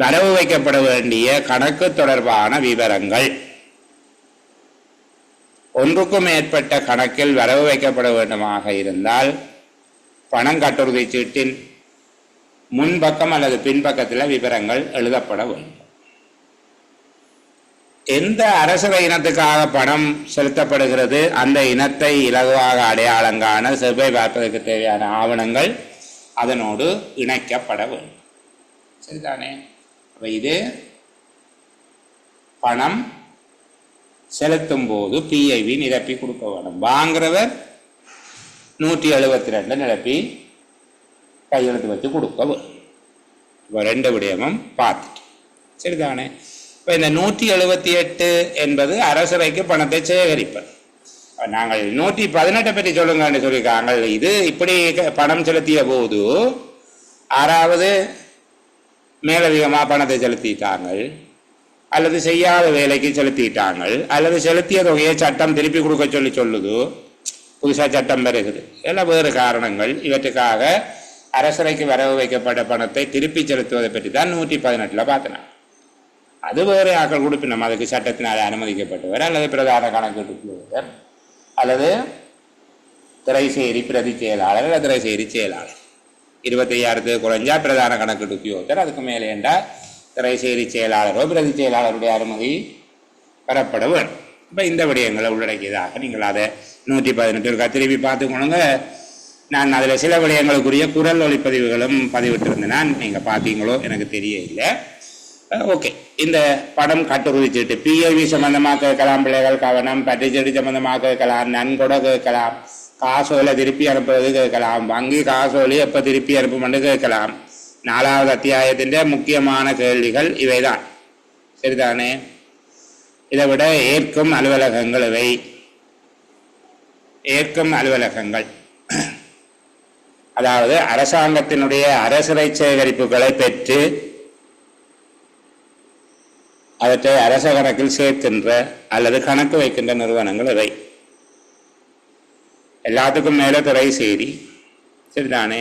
வரவு வைக்கப்பட வேண்டிய கணக்கு தொடர்பான விவரங்கள். ஒன்றுக்கும் மேற்பட்ட கணக்கில் வரவு வைக்கப்பட வேண்டுமாக இருந்தால் பணம் கட்டுறுதி சீட்டின் முன்பக்கம் அல்லது பின்பக்கத்தில் விவரங்கள் எழுதப்பட வேண்டும். எந்த அரசர இனத்துக்காக பணம் செலுத்தப்படுகிறது அந்த இனத்தை இலகுவாக அடையாளங்காண செவ்வாய் பார்ப்பதற்கு தேவையான ஆவணங்கள் அதனோடு இணைக்கப்பட வேண்டும். சரிதானே? இது பணம் செலுத்தும் போது பிஐவி நிரப்பி கொடுக்க வேண்டும். வாங்குறவர் 172 நிரப்பி கையெழுத்து வச்சு கொடுக்க வேண்டும். இப்போ 2 விடயமும் பார்த்துட்டு. சரிதானே? இப்போ இந்த 178 என்பது அரசரைக்கு பணத்தை சேகரிப்பது. நாங்கள் 118 பற்றி சொல்லுங்கன்னு சொல்லியிருக்காங்க. இது இப்படி பணம் செலுத்திய போது 6வது மேலதிகமாக பணத்தை செலுத்திட்டாங்க, அல்லது செய்யாத வேலைக்கு செலுத்திட்டாங்க, அல்லது செலுத்திய தொகையை சட்டம் திருப்பி கொடுக்க சொல்லுது, புதுசாக சட்டம் வருகிறது, எல்லாம் வேறு காரணங்கள். இவற்றுக்காக அரசரைக்கு வரவு வைக்கப்பட்ட பணத்தை திருப்பி செலுத்துவதை பற்றி தான் 118 பார்த்தனா. அது வேறு ஆக்கள் கொடுப்பினோம், அதுக்கு சட்டத்தினால் அனுமதிக்கப்பட்டவர் அல்லது பிரதான கணக்கெடுப்பவர் அல்லது திரைசேரி பிரதி செயலாளர் அல்லது திரைசேரி செயலாளர். 25,000 குறைஞ்சா பிரதான கணக்கெடு உத்தியோகத்தர், அதுக்கு மேலே என்றால் திரைசேரி செயலாளரோ பிரதி செயலாளருடைய அனுமதி பெறப்பட வேண்டும். இப்போ இந்த விடயங்களை உள்ளடக்கியதாக நீங்கள் அதை 118 திருப்பி பார்த்துக்கணுங்க. நான் அதில் சில விடயங்களுக்குரிய குரல் ஒளிப்பதிவுகளும் பதிவிட்டிருந்தேன். நீங்கள் பார்த்தீங்களோ எனக்கு தெரிய இல்லை. ஓகே, இந்த பணம் கட்டுறுதி சீட்டு பிஐவி சம்பந்தமாக கேட்கலாம், பிள்ளைகள் கவனம், பற்றுச்சீட்டு சம்பந்தமாக கேட்கலாம், நன்கொடை கேட்கலாம், காசோலை திருப்பி அனுப்புறது கேட்கலாம், வங்கி காசோலி எப்போ திருப்பி அனுப்புமென்று கேட்கலாம். 4வது அத்தியாயத்தின் முக்கியமான கேள்விகள் இவைதான். சரிதானே? இதை விட ஏற்கும் அலுவலகங்கள் இவை. ஏற்கும் அலுவலகங்கள் அதாவது அரசாங்கத்தினுடைய அரசரை சேகரிப்புகளை பெற்று அவற்றை அரச கணக்கில் சேர்க்கின்ற அல்லது கணக்கு வைக்கின்ற நிறுவனங்கள் இவை. எல்லாத்துக்கும் மேலே திரைசேரி. சரிதானே?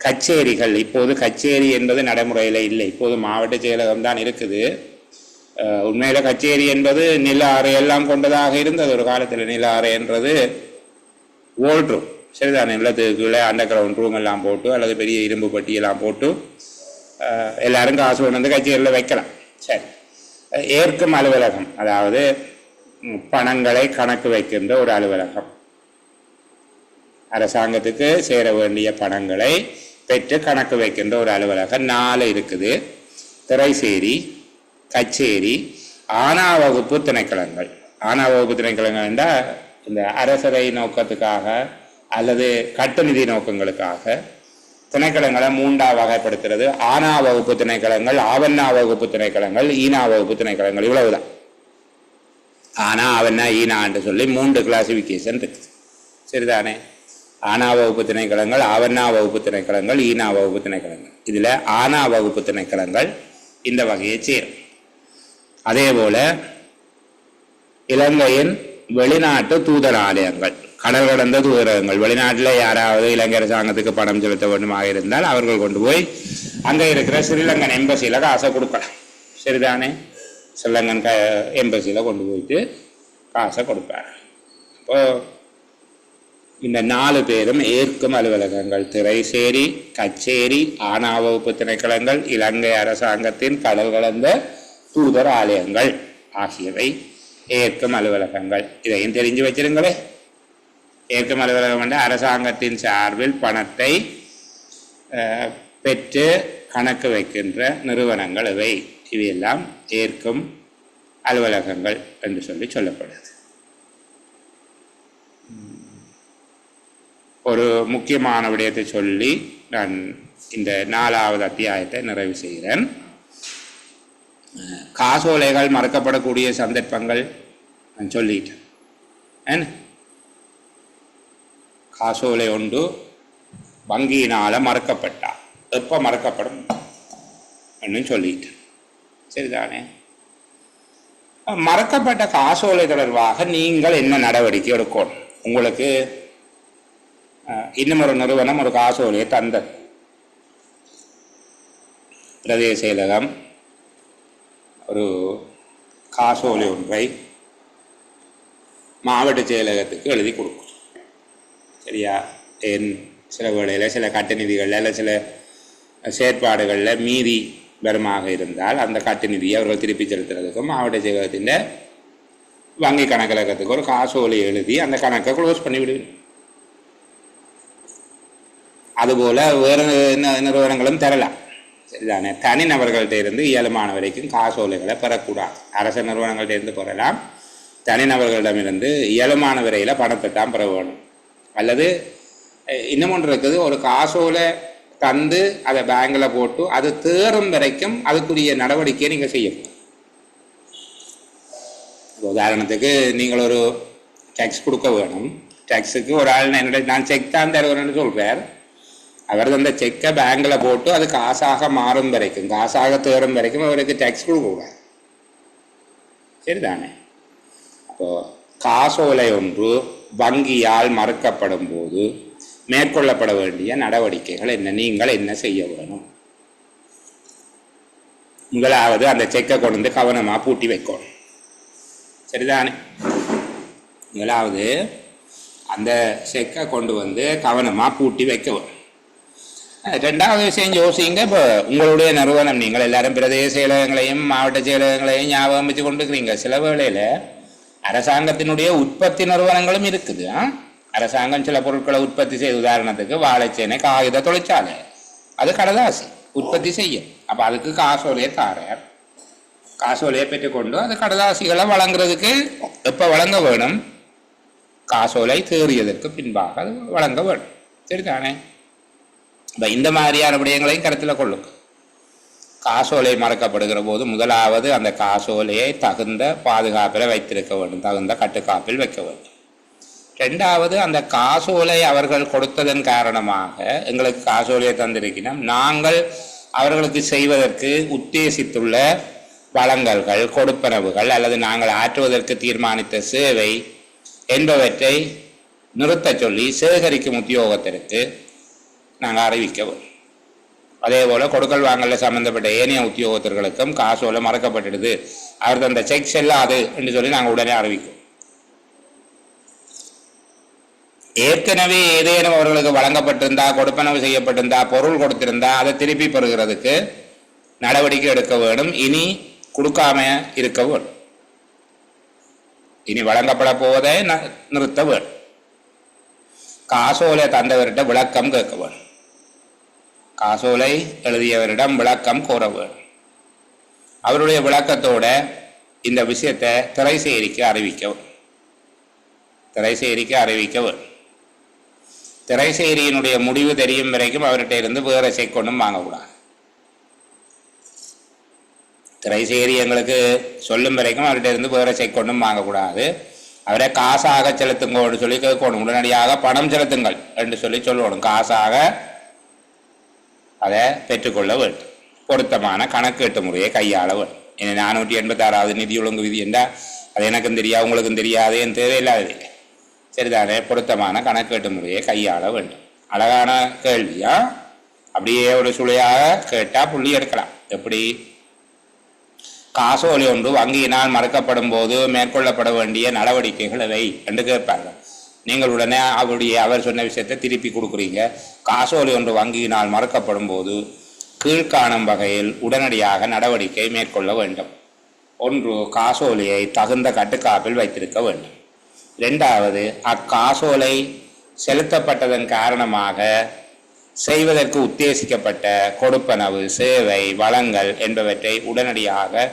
கச்சேரிகள், இப்போது கச்சேரி என்பது நடைமுறையில் இல்லை, இப்போது மாவட்ட செயலகம் தான் இருக்குது. உண்மையில் கச்சேரி என்பது நில அறை எல்லாம் கொண்டதாக இருந்தது ஒரு காலத்தில். நில அறை என்றது ஓல்ட் ரூம். சரிதானே? நிலத்துக்குள்ளே அண்டர் கிரவுண்ட் ரூம் எல்லாம் போட்டு அல்லது பெரிய இரும்பு பட்டியெல்லாம் போட்டு எல்லாரும் காசு கொண்டு வந்து கச்சேரியில் வைக்கலாம். சரி, ஏற்கும் அலுவலகம் அதாவது பணங்களை கணக்கு வைக்கின்ற ஒரு அலுவலகம். அரசாங்கத்துக்கு சேர வேண்டிய பணங்களை பெற்று கணக்கு வைக்கின்ற ஒரு அலுவலகம் 4 இருக்குது. திரைசேரி, கச்சேரி, ஆனா வகுப்பு திணைக்களங்கள். ஆனா வகுப்பு திணைக்களங்கள் என்றால் இந்த அரசரை நோக்கத்துக்காக அல்லது கட்டுநிதி நோக்கங்களுக்காக திணைக்களங்களை மூண்டா வகைப்படுத்துறது. ஆனா வகுப்பு திணைக்களங்கள், ஆவண்ணா வகுப்பு திணைக்களங்கள், ஈனா வகுப்பு திணைக்களங்கள், இவ்வளவுதான். ஆனா அவன்னா ஈனா என்று சொல்லி 3 கிளாசிபிகேஷன் இருக்குது. சரிதானே? ஆனா வகுப்பு திணைக்களங்கள், ஆவண்ணா வகுப்பு திணைக்களங்கள், ஈனா வகுப்பு திணைக்களங்கள். இதுல ஆனா வகுப்பு திணைக்களங்கள் இந்த வகையை சேரும். அதே போல இலங்கையின் வெளிநாட்டு தூதர் ஆலயங்கள், கடல் கடந்த தூதரகங்கள், வெளிநாட்டில் யாராவது இலங்கை அரசாங்கத்துக்கு பணம் செலுத்த வேண்டுமாக இருந்தால் அவர்கள் கொண்டு போய் அங்கே இருக்கிற ஸ்ரீலங்கன் எம்பசியில் காசை கொடுக்கலாம். சரிதானே? ஸ்ரீலங்கன் எம்பசியில் கொண்டு போயிட்டு காசை கொடுப்பார். அப்போ இந்த 4 பேரும் ஏற்கும் அலுவலகங்கள் திரைசேரி, கச்சேரி, ஆனா வகுப்பு திணைக்களங்கள், இலங்கை அரசாங்கத்தின் கடல் கலந்த தூதர் ஆலயங்கள் ஆகியவை ஏற்கும் அலுவலகங்கள். இதையும் தெரிஞ்சு வச்சிருங்களே. ஏற்கும் அலுவலகம் என்ற அரசாங்கத்தின் சார்பில் பணத்தை பெற்று கணக்கு வைக்கின்ற நிறுவனங்கள் இவை. இவையெல்லாம் ஏற்கும் அலுவலகங்கள் என்று சொல்லப்படுது. ஒரு முக்கியமான விடயத்தை சொல்லி நான் இந்த 4வது அத்தியாயத்தை நிறைவு செய்கிறேன். காசோலைகள் மறக்கப்படக்கூடிய சந்தர்ப்பங்கள் நான் சொல்லிட்டேன். காசோலை ஒன்று வங்கியினால மறக்கப்பட்டா எப்போ மறக்கப்படும் அப்படின்னு சொல்லிட்டேன். சரிதானே? மறக்கப்பட்ட காசோலை தொடர்பாக நீங்கள் என்ன நடவடிக்கை எடுக்கணும்? உங்களுக்கு இன்னும் ஒரு நிறுவனம் ஒரு காசோலையை தந்தது. பிரதேச செயலகம் ஒரு காசோலை ஒன்றை மாவட்ட செயலகத்துக்கு எழுதி கொடுக்கும். சரியா? சில வேளையில் சில கட்டு நிதிகளில் இல்லை சில செயற்பாடுகளில் மீதி வருமாக இருந்தால் அந்த கட்டு நிதியை அவர்கள் திருப்பி செலுத்துறதுக்கும் மாவட்ட செயலகத்தின் வங்கி கணக்கலகத்துக்கு ஒரு காசோலை எழுதி அந்த கணக்கை க்ளோஸ் பண்ணி விடுவேன். அதுபோல் வேறு நிறுவனங்களும் தரலாம். சரிதானே? தனிநபர்கள்ட்ட இருந்து இயலுமான வரைக்கும் காசோலைகளை பெறக்கூடாது. அரசு நிறுவனங்கள்ட்ட இருந்து பெறலாம். தனிநபர்களிடமிருந்து இயலுமான வரையில் பணத்தை தான் பெற வேணும். அல்லது இன்னும் ஒன்று இருக்குது, ஒரு காசோலை தந்து அதை பேங்கில் போட்டு அது தேறும் வரைக்கும் அதுக்குரிய நடவடிக்கையை நீங்கள் செய்யணும். உதாரணத்துக்கு நீங்கள் ஒரு டேக்ஸ் கொடுக்க வேணும். டேக்ஸுக்கு ஒரு ஆள் நான் செக் தான் தருவேன்னு சொல்கிறார். அவர் அந்த செக்கை பேங்கில் போட்டு அது காசாக மாறும் வரைக்கும், காசாக தேறும் வரைக்கும் அவருக்கு டேக்ஸ் கொடுக்கக்கூடாது. சரிதானே? அப்போது காசோலை ஒன்று வங்கியால் மறுக்கப்படும் போது மேற்கொள்ளப்பட வேண்டிய நடவடிக்கைகள் என்ன, நீங்கள் என்ன செய்ய வேணும்? முதலாவது அந்த செக்கை கொண்டு வந்து கவனமாக பூட்டி வைக்கணும். சரிதானே? முதலாவது அந்த செக்கை கொண்டு வந்து கவனமாக பூட்டி வைக்க வேணும். 2வது விஷயம் யோசிங்க. இப்போ உங்களுடைய நிறுவனம், நீங்கள் எல்லாரும் பிரதேச செயலகங்களையும் மாவட்ட செயலகங்களையும் ஞாபகம் வச்சு கொண்டுருக்கிறீங்க. சில வேளையில் அரசாங்கத்தினுடைய உற்பத்தி நிறுவனங்களும் இருக்குது. அரசாங்கம் சில பொருட்களை உற்பத்தி செய்ய, உதாரணத்துக்கு வாழைச்சேனை காகித தொழிற்சாலை, அது கடதாசி உற்பத்தி செய்யும். அப்போ அதுக்கு காசோலையை தாரார். காசோலையை பெற்றுக்கொண்டு அது கடதாசிகளை வழங்குறதுக்கு எப்போ வழங்க வேணும்? காசோலை தேறியதற்கு பின்பாக அது வழங்க வேணும். சரிதானே? இப்போ இந்த மாதிரியான விடயங்களையும் கருத்தில் கொள்ளுங்க. காசோலை மறக்கப்படுகிற போது முதலாவது அந்த காசோலையை தகுந்த பாதுகாப்பில் வைத்திருக்க வேண்டும், தகுந்த கட்டுக்காப்பில் வைக்க வேண்டும். 2வது அந்த காசோலை அவர்கள் கொடுத்ததன் காரணமாக எங்களுக்கு காசோலையை தந்திருக்கிறோம், நாங்கள் அவர்களுக்கு செய்வதற்கு உத்தேசித்துள்ள வழங்கல்கள், கொடுப்பனவுகள் அல்லது நாங்கள் ஆற்றுவதற்கு தீர்மானித்த சேவை என்பவற்றை நிறுத்த சொல்லி சேகரிக்கும் உத்தியோகத்திற்கு நாங்கள் அறிவிக்க வேண்டும். அதே போல் கொடுக்கல் வாங்கல சம்பந்தப்பட்ட ஏனைய உத்தியோகத்தர்களுக்கும் காசோலை மறக்கப்பட்டுடுது, அவர் அந்த செக் செல்லாது என்று சொல்லி நாங்கள் உடனே அறிவிக்கும். ஏற்கனவே ஏதேனும் அவர்களுக்கு வழங்கப்பட்டிருந்தா, கொடுப்பனவு செய்யப்பட்டிருந்தா, பொருள் கொடுத்திருந்தா அதை திருப்பி பெறுகிறதுக்கு நடவடிக்கை எடுக்க வேண்டும். இனி கொடுக்காம இருக்க வேண்டும். இனி வழங்கப்பட போவதை நிறுத்த வேண்டும். காசோலை தந்தவரிடம் விளக்கம் கேட்க வேண்டும். காசோலை எழுதியவரிடம் விளக்கம் கோர வேண்டும். அவருடைய விளக்கத்தோட இந்த விஷயத்தை திரைசேரிக்கு அறிவிக்க திரைசேரியினுடைய முடிவு தெரியும் வரைக்கும் அவர்கிட்ட இருந்து வேற செக் ஒன்றும் வாங்கக்கூடாது. திரைசேரி எங்களுக்கு சொல்லும் வரைக்கும் அவர்கிட்ட இருந்து வேற செக் ஒன்றும் வாங்கக்கூடாது. அவரை காசாக செலுத்துங்கன்னு சொல்லி கேட்கணும். உடனடியாக பணம் செலுத்துங்கள் என்று சொல்லணும். காசாக அதை பெற்றுக்கொள்ள வேண்டும். பொருத்தமான கணக்கீட்டு முறையை கையாள வேண்டும். இனி 486வது நிதி ஒழுங்கு விதி என்றால் அது எனக்கும் தெரியாது, உங்களுக்கும் தெரியாது, என் தேவையில்லாதது. சரிதானே? பொருத்தமான கணக்கீட்டு முறையை கையாள வேண்டும். அழகான கேள்வியா? அப்படியே ஒரு சுளையாக கேட்டால் புள்ளி எடுக்கலாம். எப்படி? காசோலை ஒன்று வங்கியினால் மறுக்கப்படும் போது மேற்கொள்ளப்பட வேண்டிய நடவடிக்கைகள் எவை என்று கேட்பார்கள். நீங்கள் உடனே அவர் சொன்ன விஷயத்தை திருப்பி கொடுக்குறீங்க. காசோலை ஒன்று வங்கியினால் மறுக்கப்படும் போது கீழ்காணும் வகையில் உடனடியாக நடவடிக்கை மேற்கொள்ள வேண்டும். 1, காசோலையை தகுந்த கட்டுக்காப்பில் வைத்திருக்க வேண்டும். 2வது, அக்காசோலை செலுத்தப்பட்டதன் காரணமாக செய்வதற்கு உத்தேசிக்கப்பட்ட கொடுப்பனவு, சேவை, வளங்கள் என்பவற்றை உடனடியாக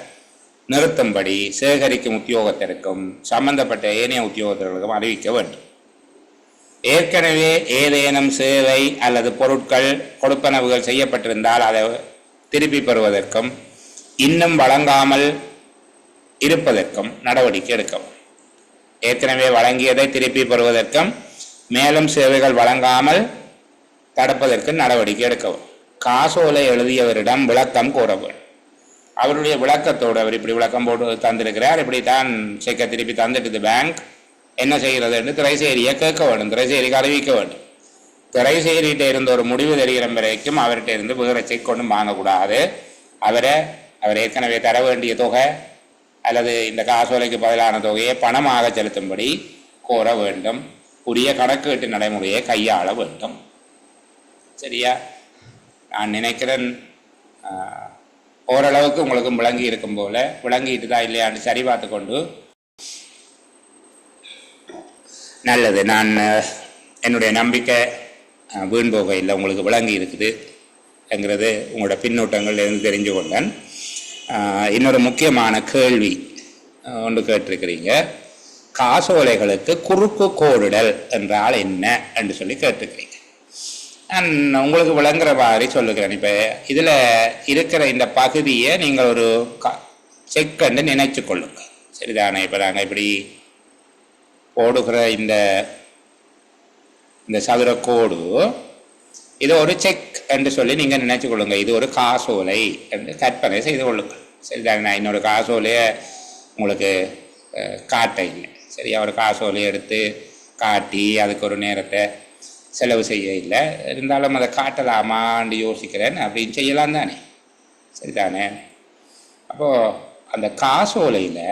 நிறுத்தும்படி சேகரிக்கும் உத்தியோகத்திற்கும் சம்பந்தப்பட்ட ஏனைய உத்தியோகத்தர்களுக்கும் அறிவிக்க வேண்டும். ஏற்கனவே ஏதேனும் சேவை அல்லது பொருட்கள் கொடுப்பனவுகள் செய்யப்பட்டிருந்தால் அதை திருப்பி பெறுவதற்கும் இன்னும் வழங்காமல் இருப்பதற்கும் நடவடிக்கை எடுக்கவும். ஏற்கனவே வழங்கியதை திருப்பி பெறுவதற்கும் மேலும் சேவைகள் வழங்காமல் தடுப்பதற்கு நடவடிக்கை எடுக்கவும். காசோலை எழுதியவரிடம் விளக்கம் கோர வேண்டும். அவருடைய விளக்கத்தோடு, அவர் இப்படி விளக்கம் போட்டு தந்திருக்கிறார், இப்படி தான் செக்கை திருப்பி தந்துட்டு பேங்க் என்ன செய்கிறது என்று திரைசேரியை கேட்க வேண்டும். திரைசேரிக்கு அறிவிக்க வேண்டும். திரைசேரிகிட்ட இருந்த ஒரு முடிவு தெரிகிற வரைக்கும் அவர்கிட்ட இருந்து வேறு செக் ஒன்றும் வாங்கக்கூடாது. அவர் ஏற்கனவே தர வேண்டிய தொகை அல்லது இந்த காசோலைக்கு பதிலான தொகையை பணமாக செலுத்தும்படி கோர வேண்டும். உரிய கணக்கீட்டு நடைமுறையை கையாள வேண்டும். சரியா? நான் நினைக்கிறேன் ஓரளவுக்கு உங்களுக்கும் விளங்கி இருக்கும் போல. விளங்கிட்டு தான் இல்லையான்னு சரி பார்த்து கொண்டு நல்லது. நான் என்னுடைய நம்பிக்கை வீண் போக இல்லை, உங்களுக்கு விளங்கி இருக்குது என்கிறது உங்களோட பின்னூட்டங்கள் இருந்து தெரிஞ்சு கொண்டேன். இன்னொரு முக்கியமான கேள்வி ஒன்று கேட்டிருக்கிறீங்க. காசோலைகளுக்கு குறுக்கு கோடுதல் என்றால் என்ன என்று சொல்லி கேட்டிருக்கிறீங்க. நான் உங்களுக்கு விளங்குற மாதிரி சொல்லுகிறேன். இப்போ இதில் இருக்கிற இந்த பகுதியை நீங்கள் ஒரு செக்கண்டு நினைச்சு கொள்ளுங்க. சரிதானே? இப்போ நாங்கள் இப்படி போடுகிற இந்த சதுர கோடு, இது ஒரு செக் என்று சொல்லி நீங்கள் நினைச்சு கொள்ளுங்க. இது ஒரு காசோலை என்று கற்பனை செய்து கொள்ளுங்கள். சரிதானே? நான் இன்னொரு காசோலையை உங்களுக்கு காட்ட இல்லை. சரியா? ஒரு காசோலையை எடுத்து காட்டி அதுக்கு ஒரு நேரத்தை செலவு செய்ய இல்லை. இருந்தாலும் அதை காட்டலாமான்னு யோசிக்கிறேன். அப்படின்னு செய்யலாம் தானே? சரிதானே? அப்போது அந்த காசோலையில்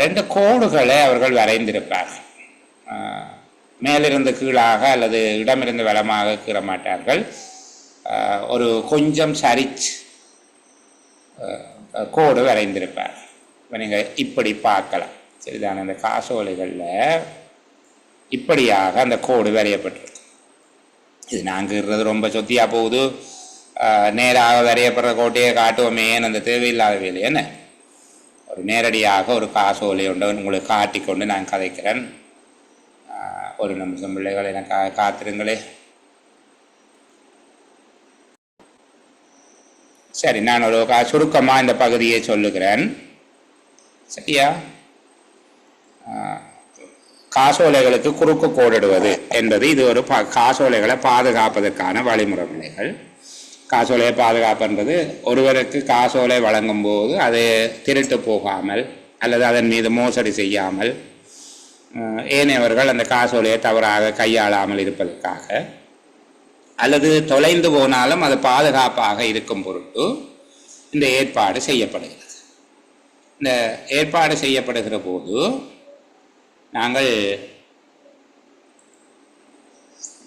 2 கோடுகளை அவர்கள் வரைந்திருப்பார்கள். மேலிருந்து கீழாக அல்லது இடமிருந்து வலமாக கீற மாட்டார்கள். ஒரு கொஞ்சம் சரிச்சு கோடு வரைந்திருப்பார். இப்போ நீங்கள் இப்படி பார்க்கலாம். சரிதானே? அந்த காசோலைகளில் இப்படியாக அந்த கோடு வரையப்பட்டிருக்கு. இது நாங்கள் ரொம்ப சொத்தியாக போகுது, நேராக வரையப்படுற கோட்டையை காட்டுவோமேன்னு அந்த தேவையில்லாத வேலை என்ன. ஒரு நேரடியாக ஒரு காசோலை ஒன்று உங்களுக்கு காட்டிக்கொண்டு நான் கதைக்கிறேன். ஒரு நிமிஷம் பிள்ளைகள் எனக்கு காத்திருங்களே. சரி, நான் ஒரு சுருக்கமாக இந்த பகுதியை சொல்லுகிறேன். சரியா? காசோலைகளுக்கு குறுக்கு கோடிடுவது என்பது இது ஒரு காசோலைகளை பாதுகாப்பதற்கான வழிமுறை பிள்ளைகள். காசோலையை பாதுகாப்புன்றது ஒருவருக்கு காசோலை வழங்கும் போது அது திருட்டு போகாமல் அல்லது அதன் மீது மோசடி செய்யாமல் ஏனையவர்கள் அந்த காசோலையை தவறாக கையாளாமல் இருப்பதற்காக அல்லது தொலைந்து போனாலும் அது பாதுகாப்பாக இருக்கும் பொருட்டு இந்த ஏற்பாடு செய்யப்படுகிறது. இந்த ஏற்பாடு செய்யப்படுகிற போது நாங்கள்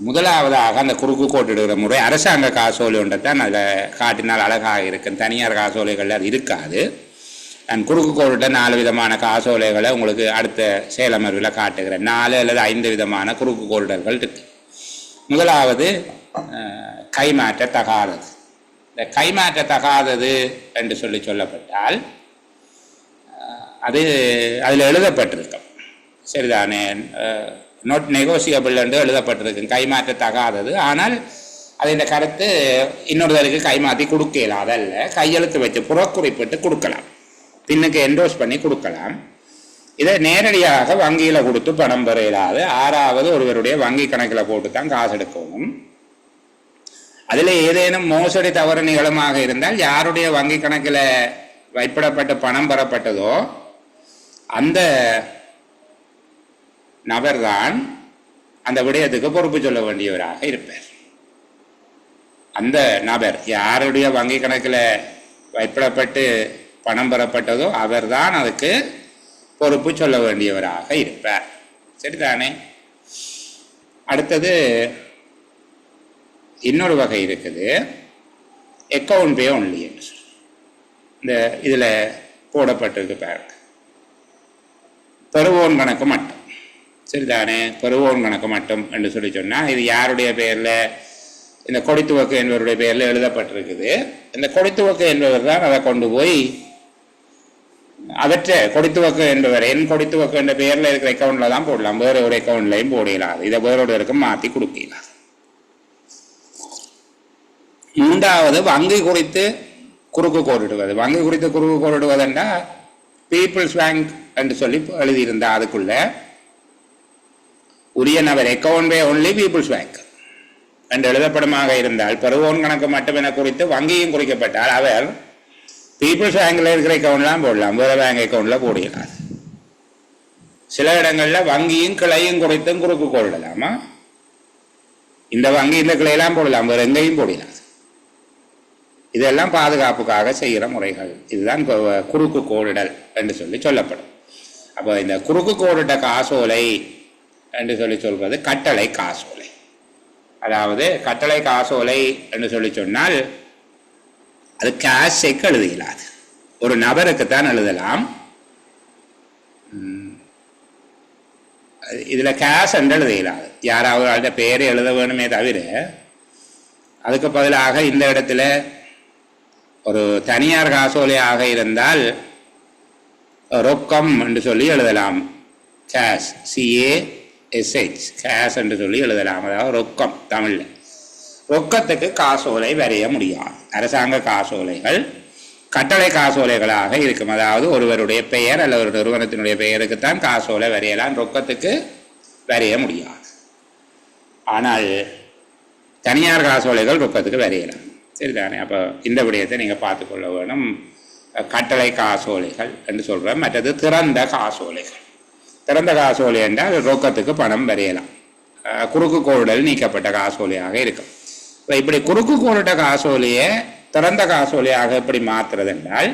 முதலாவதாக அந்த குறுக்கு கோட்டிடுகிற முறை அரசாங்க காசோலை ஒன்றை தான் அதில் காட்டினால் அழகாக இருக்கும். தனியார் காசோலைகள் அது இருக்காது. நான் குறுக்கு கோடிட்ட 4 விதமான காசோலைகளை உங்களுக்கு அடுத்த சேலமர்வில் காட்டுகிறேன். 4 அல்லது 5 விதமான குறுக்கு கோடிடர்கள் இருக்கு. முதலாவது கைமாற்றத்தகாதது. இந்த கைமாற்றத்தகாதது என்று சொல்லப்பட்டால் அது அதில் எழுதப்பட்டிருக்கும். சரிதானே? நாட் நெகோசியபிள் என்று எழுதப்பட்டிருக்கு, கைமாற்றத்தகாதது. ஆனால் அது இந்த கருத்து இன்னொருத்தருக்கு கைமாற்றி கொடுக்கலாம். அதல்ல, கையெழுத்து வச்சு புறக்குறிப்பிட்டு கொடுக்கலாம், பின்னுக்கு என்டோஸ் பண்ணி கொடுக்கலாம். இதை நேரடியாக வங்கியில் கொடுத்து பணம் பெற இயலாது. ஆறாவது, ஒருவருடைய வங்கி கணக்கில் போட்டு தான் காசு எடுக்கணும். அதில் ஏதேனும் மோசடி தவறு நிகழமாக இருந்தால் யாருடைய வங்கி கணக்கில் வைப்பிடப்பட்ட பணம் பெறப்பட்டதோ அந்த நபர்தான் அந்த விடயத்துக்கு பொறுப்பு சொல்ல வேண்டியவராக இருப்பார். அந்த நபர் யாருடைய வங்கி கணக்கில் வைப்பிடப்பட்டு பணம் பெறப்பட்டதோ அவர்தான் அதுக்கு பொறுப்பு சொல்ல வேண்டியவராக இருப்பார். சரிதானே? அடுத்தது இன்னொரு வகை இருக்குது, அக்கவுண்ட் பே ஒன்லி என்று சொல்லி. இந்த இதில் போடப்பட்டிருக்கு பாருங்க, பெறுவோன் கணக்கு மட்டும். சரிதானே? பெறுவோன் கணக்கு மட்டும் என்று சொல்லி சொன்னால் இது யாருடைய பெயரில்? இந்த கொடித்துவக்கு என்பவருடைய பெயரில் எழுதப்பட்டிருக்குது. இந்த கொடித்துவக்கு என்பவர் தான் அதை கொண்டு போய் அவற்றை கொடித்துவக்கு என்பவர் என் கொடித்துவக்கு என்ற பெயரில் இருக்கிற அக்கௌண்ட்ல தான் போடலாம், வேற ஒரு அக்கௌண்ட்லையும் போடலாது. இதை வேறொருவருக்கு மாற்றி கொடுக்கலாம். மூன்றாவது, வங்கி குறித்து குறுக்கு கோரிடுவது. வங்கி குறித்து குறுக்கு கோரிடுவதுண்டா பீப்புள்ஸ் பேங்க் என்று சொல்லி எழுதியிருந்தா அதுக்குள்ள உரிய நபர் account pay only people's bank என்று எழுதப்படமாக இருந்தால், பெறுவோன் கணக்கு மட்டும் என குறித்து வங்கியும் குறிக்கப்பட்டால் அவர் பீப்புள்ஸ் பேங்க்ல இருக்கிற அக்கௌண்ட்லாம் போடலாம், வேற பேங்க் அக்கௌண்ட்ல போடலாம். சில இடங்கள்ல வங்கியும் கிளையும் குறித்தும் குறுக்கு கோரிடலாமா? இந்த வங்கி இந்த கிளையெல்லாம் போடலாம், வேற எங்கேயும் போடலாம். இதெல்லாம் பாதுகாப்புக்காக செய்கிற முறைகள். இதுதான் குறுக்கு கோரிடல் என்று சொல்லி சொல்லப்படும். அப்போ இந்த குறுக்கு கோரிட்ட காசோலை என்று சொல்லி சொல்வது கட்டளை காசோலை. அதாவது கட்டளை காசோலை என்று சொல்லி சொன்னால் அது கேஷ் செக் எழுதிக்கலாது, ஒரு நபருக்குத்தான் எழுதலாம். இதுல கேஷ் என்று எழுதிக்கலாது, யாராவது அவருடைய பெயரை எழுத வேணுமே தவிர அதுக்கு பதிலாக இந்த இடத்துல ஒரு தனியார் காசோலையாக இருந்தால் ரொக்கம் என்று சொல்லி எழுதலாம், கேஷ், CASH, கேஷ் என்று சொல்லி எழுதலாம். அதாவது ரொக்கம் தமிழ்ல. ரொக்கத்துக்கு காசோலை வரைய முடியாது. அரசாங்க காசோலைகள் கட்டளை காசோலைகளாக இருக்கும். அதாவது ஒருவருடைய பெயர் அல்லது ஒரு நிறுவனத்தினுடைய பெயருக்குத்தான் காசோலை வரையலாம், ரொக்கத்துக்கு வரைய முடியாது. ஆனால் தனியார் காசோலைகள் ரொக்கத்துக்கு வரையலாம். சரிதானே? அப்போ இந்த விடயத்தை நீங்கள் பார்த்துக்கொள்ள வேணும். கட்டளை காசோலைகள் என்று சொல்கிறேன். மற்றது திறந்த காசோலைகள். திறந்த காசோலை என்றால் ரொக்கத்துக்கு பணம் வரையலாம், குறுக்கு கோரிடல் நீக்கப்பட்ட காசோலையாக இருக்கும். இப்போ இப்படி குறுக்கு கோரிட்ட காசோலையை திறந்த காசோலையாக எப்படி மாற்றுறது என்றால்,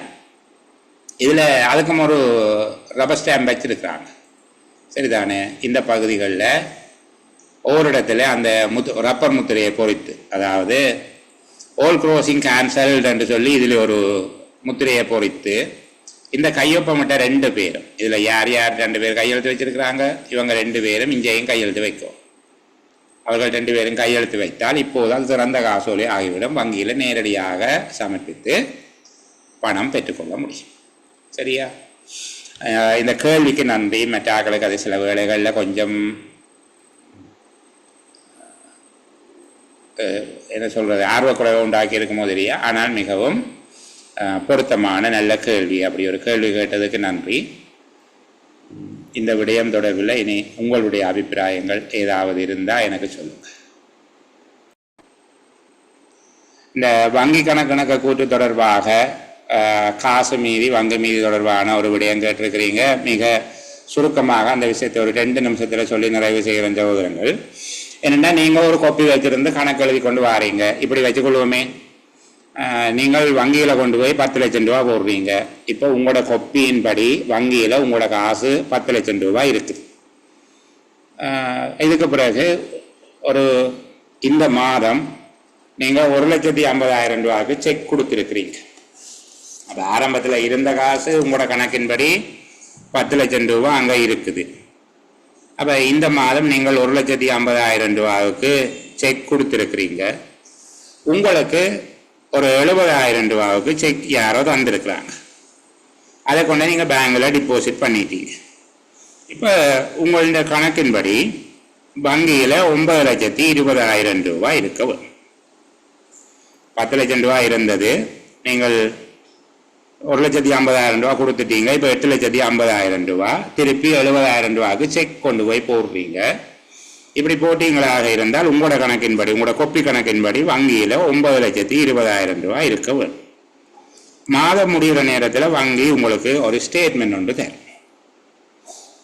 இதில் அதுக்கும் ஒரு ரப்பர் ஸ்டாம்ப் வச்சிருக்கிறாங்க. சரிதானே? இந்த பகுதிகளில் ஓரிடத்தில் அந்த ரப்பர் முத்திரையை பொறித்து, அதாவது ஓல் க்ரோசிங் கேன்சல்டு என்று சொல்லி இதில் ஒரு முத்திரையை பொறித்து இந்த கையொப்பமிட்ட 2 பேரும், இதில் யார் யார் 2 பேர் கையெழுத்து வச்சிருக்கிறாங்க, இவங்க 2 பேரும் இங்கேயும் கையெழுத்து வைக்கும். அவர்கள் 2 பேரும் கையெழுத்து வைத்தால் இப்போது அது திறந்த காசோலை ஆகிவிடும். வங்கியில் நேரடியாக சமர்ப்பித்து பணம் பெற்றுக்கொள்ள முடியும். சரியா? இந்த கேள்விக்கு நன்றி. மற்ற ஆக்களுக்கு அது சில வேளைகளில் கொஞ்சம் என்ன சொல்கிறது, ஆர்வக்குறைவை உண்டாக்கி இருக்குமோ தெரியா. ஆனால் மிகவும் பொருத்தமான நல்ல கேள்வி. அப்படி ஒரு கேள்வி கேட்டதுக்கு நன்றி. இந்த விடயம் தொடர்பில் இனி உங்களுடைய அபிப்பிராயங்கள் ஏதாவது இருந்தால் எனக்கு சொல்லுங்கள். இந்த வங்கி கணக்கு கூட்டு தொடர்பாக காசு மீதி வங்கி மீதி தொடர்பான ஒரு விடயம் கேட்டிருக்கிறீங்க. மிக சுருக்கமாக அந்த விஷயத்தை ஒரு 2 நிமிஷத்தில் சொல்லி நிறைவு செய்கிற சகோதரங்கள். என்னென்னா, நீங்கள் ஒரு கோப்பி வச்சிருந்து கணக்கு எழுதி கொண்டு வாரீங்க. இப்படி வச்சுக்கொள்வோமே, நீங்கள் வங்கியில் கொண்டு போய் 10 லட்சம் ரூபா போடுறீங்க. இப்போ உங்களோட கொப்பியின்படி வங்கியில் உங்களோட காசு 10 லட்சம் ரூபா இருக்குது. இதுக்கு பிறகு ஒரு இந்த மாதம் நீங்கள் 1,50,000 ரூபாய்க்கு செக் கொடுத்துருக்கிறீங்க. அப்போ ஆரம்பத்தில் இருந்த காசு உங்களோட கணக்கின்படி 10 லட்சம் ரூபா அங்கே இருக்குது. அப்போ இந்த மாதம் நீங்கள் 1,50,000 ரூபாவுக்கு செக் கொடுத்துருக்கிறீங்க. உங்களுக்கு ஒரு 70,000 ரூபாவுக்கு செக் யாரோ தந்திருக்கிறாங்க. அதை கொண்டு நீங்கள் பேங்கில் டிபாசிட் பண்ணிட்டீங்க. இப்போ உங்களுடைய கணக்கின்படி வங்கியில் 9,20,000 ரூபாய் இருக்க வரும். 10 லட்சம் ரூபாய் இருந்தது, நீங்கள் 1,50,000 ரூபா கொடுத்துட்டீங்க. இப்போ 8,50,000 ரூபா, திருப்பி 70,000 ரூபாய்க்கு செக் கொண்டு போய் போடுறீங்க. இப்படி போட்டிங்களாக இருந்தால் உங்களோட கணக்கின்படி, உங்களோட கொப்பி கணக்கின்படி வங்கியில் 9,20,000 ரூபாய் இருக்க வரும். மாதம் முடிகிற நேரத்தில் வங்கி உங்களுக்கு ஒரு ஸ்டேட்மெண்ட் ஒன்று தரும்.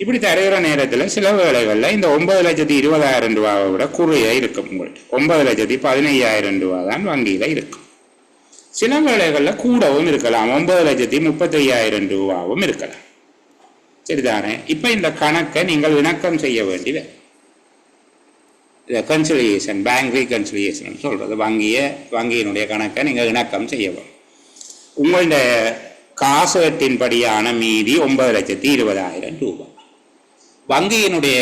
இப்படி தருகிற நேரத்தில் சில வேளைகளில் இந்த 9,20,000 ரூபாவை விட குறைய இருக்கும். உங்கள்கிட்ட 9,15,000 ரூபா தான் வங்கியில் இருக்கும். சில வேளைகளில் கூடவும் இருக்கலாம், 9,35,000 ரூபாவும் இருக்கலாம். சரிதானே? இப்போ இந்த கணக்கை நீங்கள் இணக்கம் செய்ய வேண்டியது. கன்சிலியேஷன், பேங்க் ரீகன்சிலியேஷன் சொல்கிறது. வங்கியினுடைய கணக்கை நீங்கள் இணக்கம் செய்யவும். உங்களுடைய காசட்டின்படியான மீதி 9,20,000 ரூபாய். வங்கியினுடைய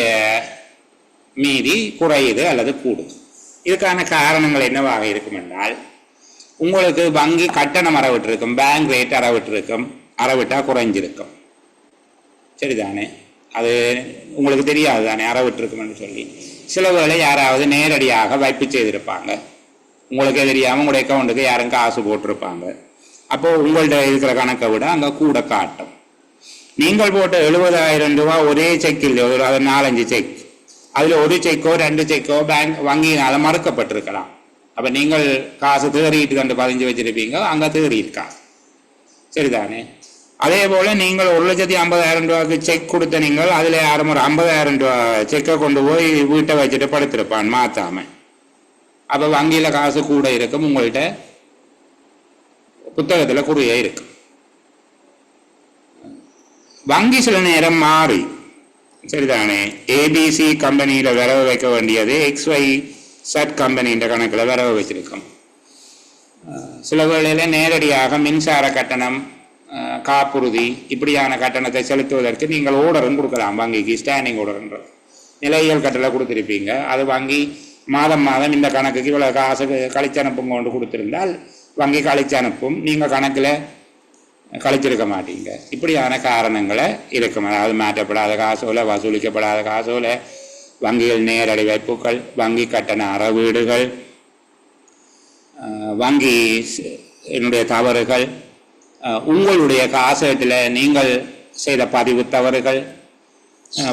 மீதி குறையுது அல்லது கூடுது. இதுக்கான காரணங்கள் என்னவாக இருக்கும் என்றால், உங்களுக்கு வங்கி கட்டணம் அறவிட்டிருக்கும், பேங்க் ரேட் அறவிட்டிருக்கும், அறவிட்டா குறைஞ்சிருக்கும். சரிதானே? அது உங்களுக்கு தெரியாது தானே அறவிட்டிருக்கும் என்று சொல்லி. சில வேளை யாராவது நேரடியாக வைப்பு செய்திருப்பாங்க, உங்களுக்கே தெரியாமல் உங்களுடைய அக்கௌண்ட்டுக்கு யாரும் காசு போட்டிருப்பாங்க. அப்போது உங்கள்கிட்ட இருக்கிற கணக்கை விட அங்கே கூட காட்டும். நீங்கள் போட்ட 70,000 ரூபா ஒரே செக்கில், ஒரு 4-5 செக், அதில் ஒரு செக்கோ 2 செக்கோ பேங்க் வங்கியினால் மறுக்கப்பட்டிருக்கலாம். அப்போ நீங்கள் காசு தேறிட்டு கண்டு பதிஞ்சு வச்சிருப்பீங்க, அங்கே தேறி இருக்கா. சரிதானே? அதே போல் நீங்கள் 1,50,000 ரூபாய்க்கு செக் கொடுத்த நீங்கள் அதில் யாரும் ஒரு 50,000 ரூபா செக்கை கொண்டு போய் வீட்டை வச்சுட்டு படுத்திருப்பான் மாற்றாமல். அப்போ வங்கியில் காசு கூட இருக்கும், உங்கள்கிட்ட புத்தகத்தில் குறைய இருக்கும். வங்கி சில நேரம் மாறி, சரிதானே, ஏபிசி கம்பெனியில் வரவு வைக்க வேண்டியது XYZ கம்பெனின்ற கணக்கில் வரவு வச்சிருக்கோம். சில வேளையில் நேரடியாக மின்சார கட்டணம், காப்புறுதி இப்படியான கட்டணத்தை செலுத்துவதற்கு நீங்கள் ஓர்டரும் கொடுக்கலாம் வங்கிக்கு. ஸ்டாண்டிங் ஓர்டர்ன்ற நிலையியல் கட்டளை கொடுத்துருப்பீங்க. அது வங்கி மாதம் மாதம் இந்த கணக்குக்கு இவ்வளோ காசு கழிச்சு அனுப்பும் கொண்டு கொடுத்துருந்தால் வங்கி கழிச்சு அனுப்பும், நீங்கள் கணக்கில் கழிச்சிருக்க மாட்டீங்க. இப்படியான காரணங்களை இருக்கும். அதாவது மாற்றப்படாத காசோல, வசூலிக்கப்படாத காசோல, வங்கிகள் நேரடி வைப்புகள், வங்கி கட்டண அறவீடுகள், வங்கி என்னுடைய தவறுகள், உங்களுடைய காசேட்டில் நீங்கள் செய்த பதிவு தவறுகள்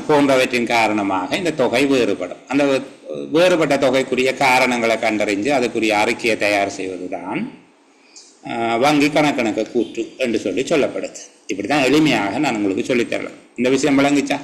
போன்றவற்றின் காரணமாக இந்த தொகை வேறுபடும். அந்த வேறுபட்ட தொகைக்குரிய காரணங்களை கண்டறிஞ்சு அதுக்குரிய அறிக்கையை தயார் செய்வதுதான் வங்கி கணக்கு கூற்று என்று சொல்லி சொல்லப்படுது. இப்படி தான் எளிமையாக நான் உங்களுக்கு சொல்லித்தரலாம். இந்த விஷயம் விளங்குச்சா?